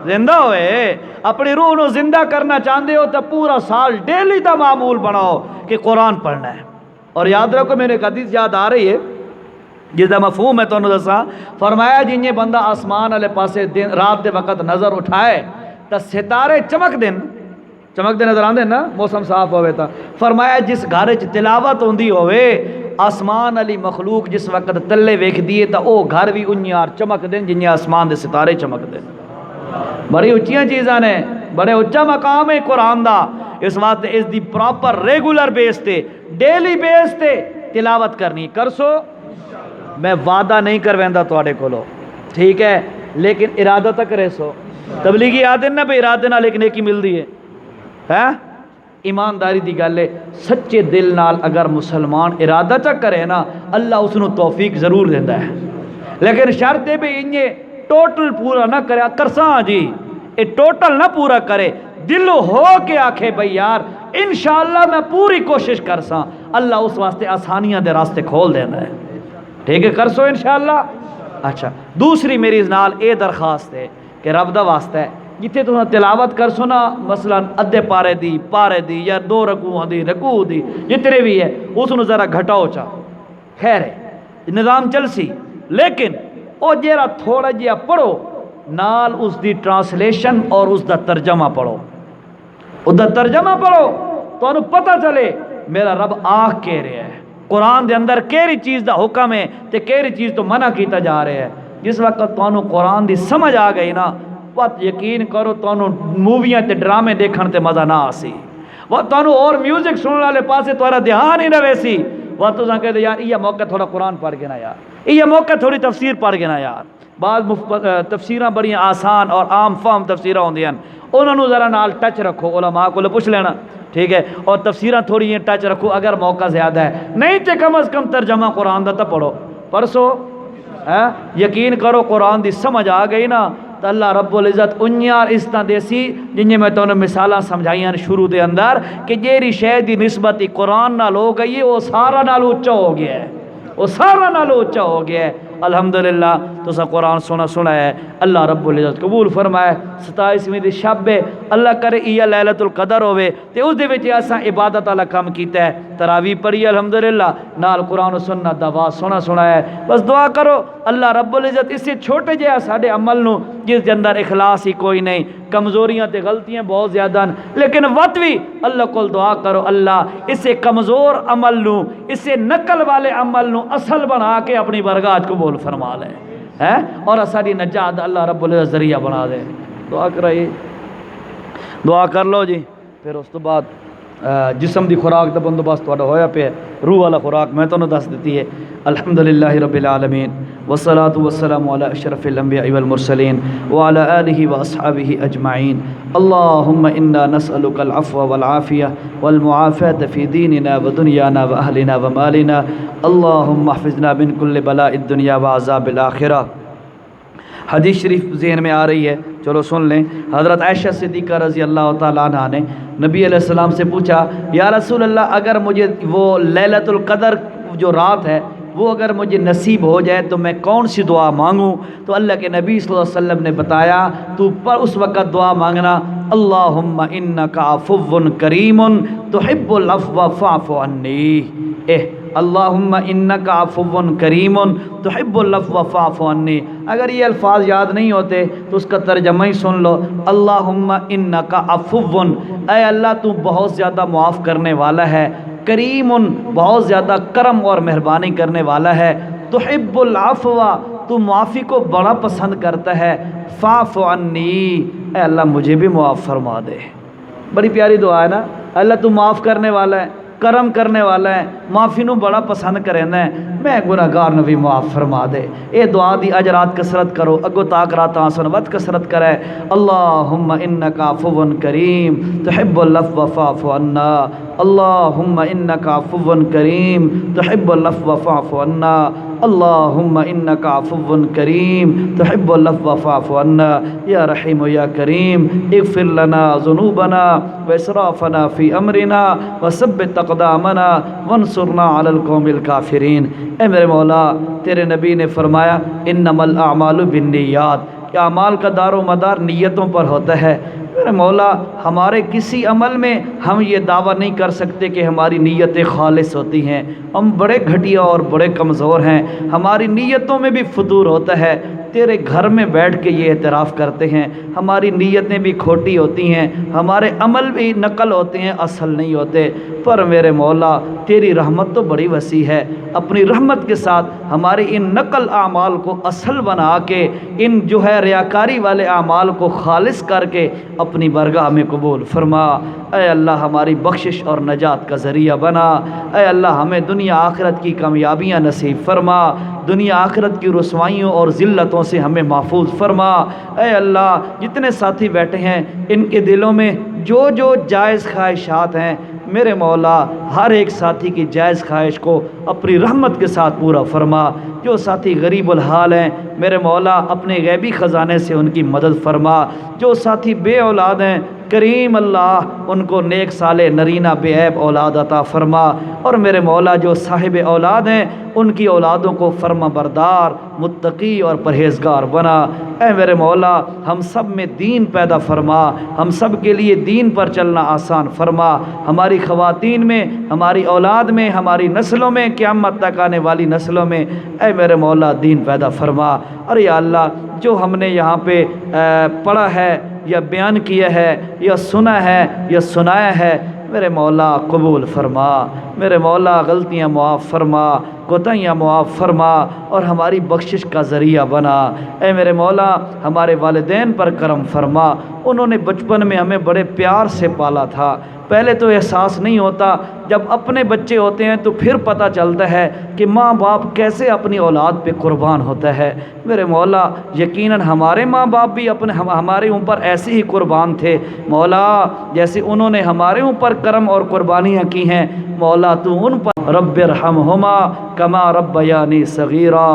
زندہ ہوئے اپنی روح نو زندہ کرنا چاہتے ہو تو پورا سال ڈیلی دا معمول بناؤ کہ قرآن پڑھنا ہے اور یاد رکھو میرے ایک حدیث یاد آ رہی ہے جس دا مفہوم ہے تو انہوں دسا فرمایا جنہیں بندہ آسمان والے پاسے دن رات دے وقت نظر اٹھائے تو ستارے چمک دن نظر آندے نا موسم صاف ہوئے تا فرمایا جس گھر چ تلاوت ہوندی ہوئے آسمان علی مخلوق جس وقت تلے ویکھ دیے تا او گھر بھی انیار چمک دیں جنہیں آسمان دے ستارے چمک دیں بڑی اچھیاں چیزاں نے بڑے اچھا مقام ہے قرآن دا اس واسطے اس دی پراپر ریگولر بیس تے ڈیلی بیس تے تلاوت کرنی کر سو میں وعدہ نہیں کرویندا تواڈے کولو ٹھیک ہے لیکن ارادہ تک رہ سو تبلیغی آدن نہ بے ارادے نال ایک نیکی ملدی ہے ایمانداری دی گل ہے سچے دل نال اگر مسلمان ارادہ چک کرے نا اللہ اس نو توفیق ضرور دیندا ہے لیکن شرط ہے بھی انہیں ٹوٹل پورا نہ کرے کرساں جی اے ٹوٹل نہ پورا کرے دل ہو کے آکھے بھئی یار انشاءاللہ میں پوری کوشش کرساں اللہ اس واسطے آسانیاں دے راستے کھول دیندا ہے ٹھیک ہے کرسو انشاءاللہ اچھا دوسری میری نال اے درخواست ہے کہ رب دا واسطہ ہے جتنے تو تلاوت کر سنا مثلا ادھے پارے دی یا 2 رکوع دی جتنے بھی ہے اس نو ذرا گھٹاؤ چا خیر ہے نظام چلسی لیکن او جیرا تھوڑا جیا پڑھو نال اس دی ٹرانسلیشن اور اس دا ترجمہ پڑھو اس دا ترجمہ پڑھو تو انہوں پتہ چلے میرا رب آہ کہہ رہے ہیں قرآن دے اندر کیری چیز دا حکم ہے تے کیری چیز تو منع کیتا جا رہے ہیں جس وقت تو انہوں قرآن دی سمجھ آ گئی نا وقت یقین کرو تو انہوں موویاں تے ڈرامے دیکھن تے مزہ نہ آسی وہ تو انہوں اور میوزک سننے والے پاسے تمہارا دھیان ہی نہ ویسی وہ تو سن کہتے یار یہ موقع تھوڑا قرآن پڑھ کے نا یار یہ موقع تھوڑی تفسیر پڑھ کے نا یار بعض تفسیراں بڑی آسان اور عام فہم تفسیراں ہوندیاں انہوں نے ذرا نال ٹچ رکھو علماء کو پوچھ لینا ٹھیک ہے اور تفسیراں تھوڑی یہ ٹچ رکھو اگر موقع زیادہ ہے نہیں تے کم از کم ترجمہ قرآن دا تا پڑھو پرسو یقین کرو قرآن دی سمجھ آ گئی نا تو اللہ رب العزت انیار اس طرح دیسی جنہیں میں تو انہوں مثالاں سمجھائیاں شروع دے اندر کہ جیری شے دی نسبت قرآن نال ہو گئی ہے وہ سارا نال اونچا ہو گیا ہے وہ سارا نال اونچا ہو گیا ہے الحمدللہ تو سا قرآن سنا ہے اللہ رب العزت قبول فرمائے 27ویں دی شب ہے اللہ کرے یہ لیلۃ القدر ہوئے تے اس دے وچ اساں عبادت والا کام کیتا ہے تراویح پڑھی الحمدللہ نال قرآن و سنت دا واز سنا ہے بس دعا کرو اللہ رب العزت اس سے چھوٹے جہا ساڈے عمل نو جس دے اندر اخلاص ہی کوئی نہیں کمزوریاں تے غلطیاں بہت زیادہ لیکن وقت بھی اللہ کو دعا کرو اللہ اس سے کمزور عمل نو اس سے نقل والے عمل نو اصل بنا کے اپنی برگاہ قبول فرما لے اور ساری نجات اللہ رب العزت ذریعہ بنا دے دعا کرائیے دعا کر لو جی پھر اس تو بعد جسم دی خوراک دا بندوبست تھوڑا ہویا پہ روح والا خوراک میں تو نہ دس دیتی ہے الحمدللہ رب العالمین والصلاة والسلام علی اشرف الانبیاء والمرسلین وعلی آلہ واصحابہ اجمعین اللہم انا نسألک العفو والعافیہ والمعافاة فی دیننا ودنیانا واہلنا ومالنا اللہم احفظنا من کل بلاء الدنیا وعذاب الآخرہ حدیث شریف ذہن میں آ رہی ہے چلو سن لیں حضرت عائشہ صدیقہ رضی اللہ تعالیٰ عنہ نے نبی علیہ السلام سے پوچھا یا رسول اللہ اگر مجھے وہ لیلۃ القدر جو رات ہے وہ اگر مجھے نصیب ہو جائے تو میں کون سی دعا مانگوں تو اللہ کے نبی صلی اللہ علیہ وسلم نے بتایا تو پر اس وقت دعا مانگنا اللہم انکا عفو کریم تحب العفو فاعف عنی اللہم انکا عفو کریم تحب العفو فاعف عنی اگر یہ الفاظ یاد نہیں ہوتے تو اس کا ترجمہ ہی سن لو اللہم انکا عفو اے اللہ تو بہت زیادہ معاف کرنے والا ہے کریم بہت زیادہ کرم اور مہربانی کرنے والا ہے تحب العفو تو معافی کو بڑا پسند کرتا ہے فاعف عنی اے اللہ مجھے بھی معاف فرما دے بڑی پیاری دعا ہے نا اللہ تو معاف کرنے والا ہے کرم کرنے والا ہے معافی نو بڑا پسند کرنا ہے میں گناہگار نو بھی معاف فرما دے اے دعا دی اجرات کثرت کرو اگو تاک رات آسن ود کثرت کرے اللہم انکا عفو کریم تحب العفو فاعف عنا اللہم انک عفو کریم تحب العفو فاعف عنا اللہم انک عفو کریم تحب العفو فاعف عنا یا رحیم یا کریم اغفر لنا ذنوبنا واسرافنا فی امرنا وثبت اقدامنا وانصرنا علی القوم الکافرین۔ اے میرے مولا، تیرے نبی نے فرمایا انما الاعمال بالنیات، کہ اعمال کا دار و مدار نیتوں پر ہوتا ہے۔ میرے مولا، ہمارے کسی عمل میں ہم یہ دعویٰ نہیں کر سکتے کہ ہماری نیتیں خالص ہوتی ہیں، ہم بڑے گھٹیا اور بڑے کمزور ہیں، ہماری نیتوں میں بھی فطور ہوتا ہے۔ تیرے گھر میں بیٹھ کے یہ اعتراف کرتے ہیں ہماری نیتیں بھی کھوٹی ہوتی ہیں، ہمارے عمل بھی نقل ہوتے ہیں، اصل نہیں ہوتے، پر میرے مولا تیری رحمت تو بڑی وسیع ہے، اپنی رحمت کے ساتھ ہمارے ان نقل اعمال کو اصل بنا کے، ان جو ہے ریاکاری والے اعمال کو خالص کر کے اپنی بارگاہ میں قبول فرما۔ اے اللہ ہماری بخشش اور نجات کا ذریعہ بنا، اے اللہ ہمیں دنیا آخرت کی کامیابیاں نصیب فرما، دنیا آخرت کی رسوائیوں اور ذلتوں سے ہمیں محفوظ فرما۔ اے اللہ جتنے ساتھی بیٹھے ہیں ان کے دلوں میں جو جو جائز خواہشات ہیں، میرے مولا ہر ایک ساتھی کی جائز خواہش کو اپنی رحمت کے ساتھ پورا فرما۔ جو ساتھی غریب الحال ہیں میرے مولا اپنے غیبی خزانے سے ان کی مدد فرما۔ جو ساتھی بے اولاد ہیں کریم اللہ ان کو نیک صالح نرینہ بے عیب اولاد عطا فرما، اور میرے مولا جو صاحب اولاد ہیں ان کی اولادوں کو فرما بردار، متقی اور پرہیزگار بنا۔ اے میرے مولا ہم سب میں دین پیدا فرما، ہم سب کے لیے دین پر چلنا آسان فرما، ہماری خواتین میں، ہماری اولاد میں، ہماری نسلوں میں، قیامت تک آنے والی نسلوں میں اے میرے مولا دین پیدا فرما۔ اور یا اللہ جو ہم نے یہاں پہ پڑھا ہے یا بیان کیا ہے یا سنا ہے یا سنایا ہے، میرے مولا قبول فرما، میرے مولا غلطیاں معاف فرما، کوتاہیاں معاف فرما اور ہماری بخشش کا ذریعہ بنا۔ اے میرے مولا ہمارے والدین پر کرم فرما، انہوں نے بچپن میں ہمیں بڑے پیار سے پالا تھا، پہلے تو احساس نہیں ہوتا، جب اپنے بچے ہوتے ہیں تو پھر پتہ چلتا ہے کہ ماں باپ کیسے اپنی اولاد پہ قربان ہوتا ہے۔ میرے مولا یقیناً ہمارے ماں باپ بھی ہمارے اوپر ایسے ہی قربان تھے مولا، جیسے انہوں نے ہمارے اوپر کرم اور قربانیاں کی ہیں مولا تو ان پر رب ارحمہما کما ربیانی صغیرا،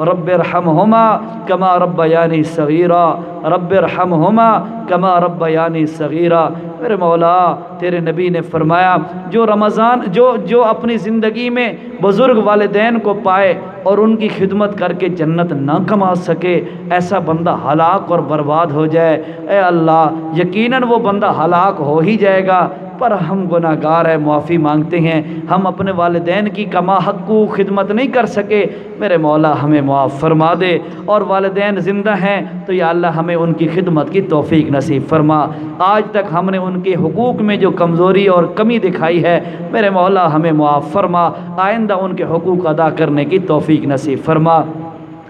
رب ارحمہما کما ربیانی صغیرا، رب ارحمہما کما ربیانی صغیرا۔ میرے مولا تیرے نبی نے فرمایا جو رمضان جو اپنی زندگی میں بزرگ والدین کو پائے اور ان کی خدمت کر کے جنت نہ کما سکے، ایسا بندہ ہلاک اور برباد ہو جائے۔ اے اللہ یقیناً وہ بندہ ہلاک ہو ہی جائے گا، پر ہم گناہ گار ہیں، معافی مانگتے ہیں، ہم اپنے والدین کی کما حقوق خدمت نہیں کر سکے، میرے مولا ہمیں معاف فرما دے، اور والدین زندہ ہیں تو یا اللہ ہمیں ان کی خدمت کی توفیق نصیب فرما۔ آج تک ہم نے ان کے حقوق میں جو کمزوری اور کمی دکھائی ہے میرے مولا ہمیں معاف فرما، آئندہ ان کے حقوق ادا کرنے کی توفیق نصیب فرما۔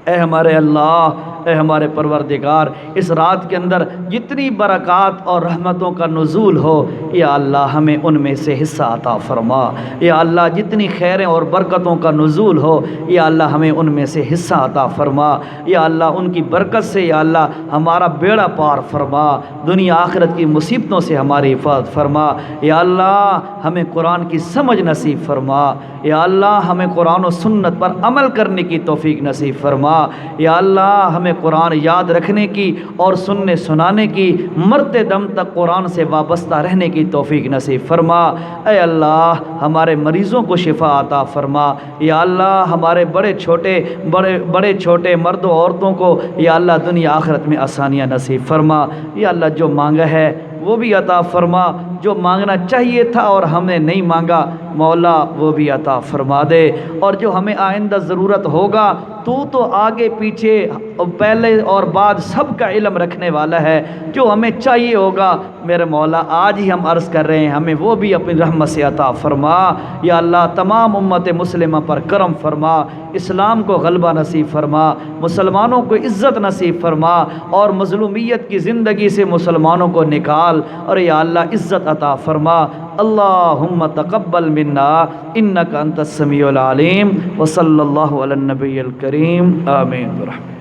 اے ہمارے اللہ، اے ہمارے پروردگار، اس رات کے اندر جتنی برکات اور رحمتوں کا نزول ہو یا اللہ ہمیں ان میں سے حصہ عطا فرما۔ یا اللہ جتنی خیریں اور برکتوں کا نزول ہو یا اللہ ہمیں ان میں سے حصہ عطا فرما۔ یا اللہ ان کی برکت سے یا اللہ ہمارا بیڑا پار فرما، دنیا آخرت کی مصیبتوں سے ہماری حفاظت فرما۔ یا اللہ ہمیں قرآن کی سمجھ نصیب فرما، یا اللہ ہمیں قرآن و سنت پر عمل کرنے کی توفیق نصیب فرما۔ یا اللہ ہمیں قرآن یاد رکھنے کی اور سننے سنانے کی، مرتے دم تک قرآن سے وابستہ رہنے کی توفیق نصیب فرما۔ اے اللہ ہمارے مریضوں کو شفا عطا فرما۔ یا اللہ ہمارے بڑے چھوٹے مرد و عورتوں کو یا اللہ دنیا آخرت میں آسانیاں نصیب فرما۔ یا اللہ جو مانگا ہے وہ بھی عطا فرما، جو مانگنا چاہیے تھا اور ہم نے نہیں مانگا مولا وہ بھی عطا فرما دے، اور جو ہمیں آئندہ ضرورت ہوگا تو آگے پیچھے پہلے اور بعد سب کا علم رکھنے والا ہے، جو ہمیں چاہیے ہوگا میرے مولا آج ہی ہم عرض کر رہے ہیں ہمیں وہ بھی اپنی رحمت سے عطا فرما۔ یا اللہ تمام امت مسلمہ پر کرم فرما، اسلام کو غلبہ نصیب فرما، مسلمانوں کو عزت نصیب فرما، اور مظلومیت کی زندگی سے مسلمانوں کو نکال، اور یا اللہ عزت عطا فرما۔ اللہم تقبل منا انک انت السمیع العلیم، وصلی اللہ علی النبی الکریم، آمین برحمتک۔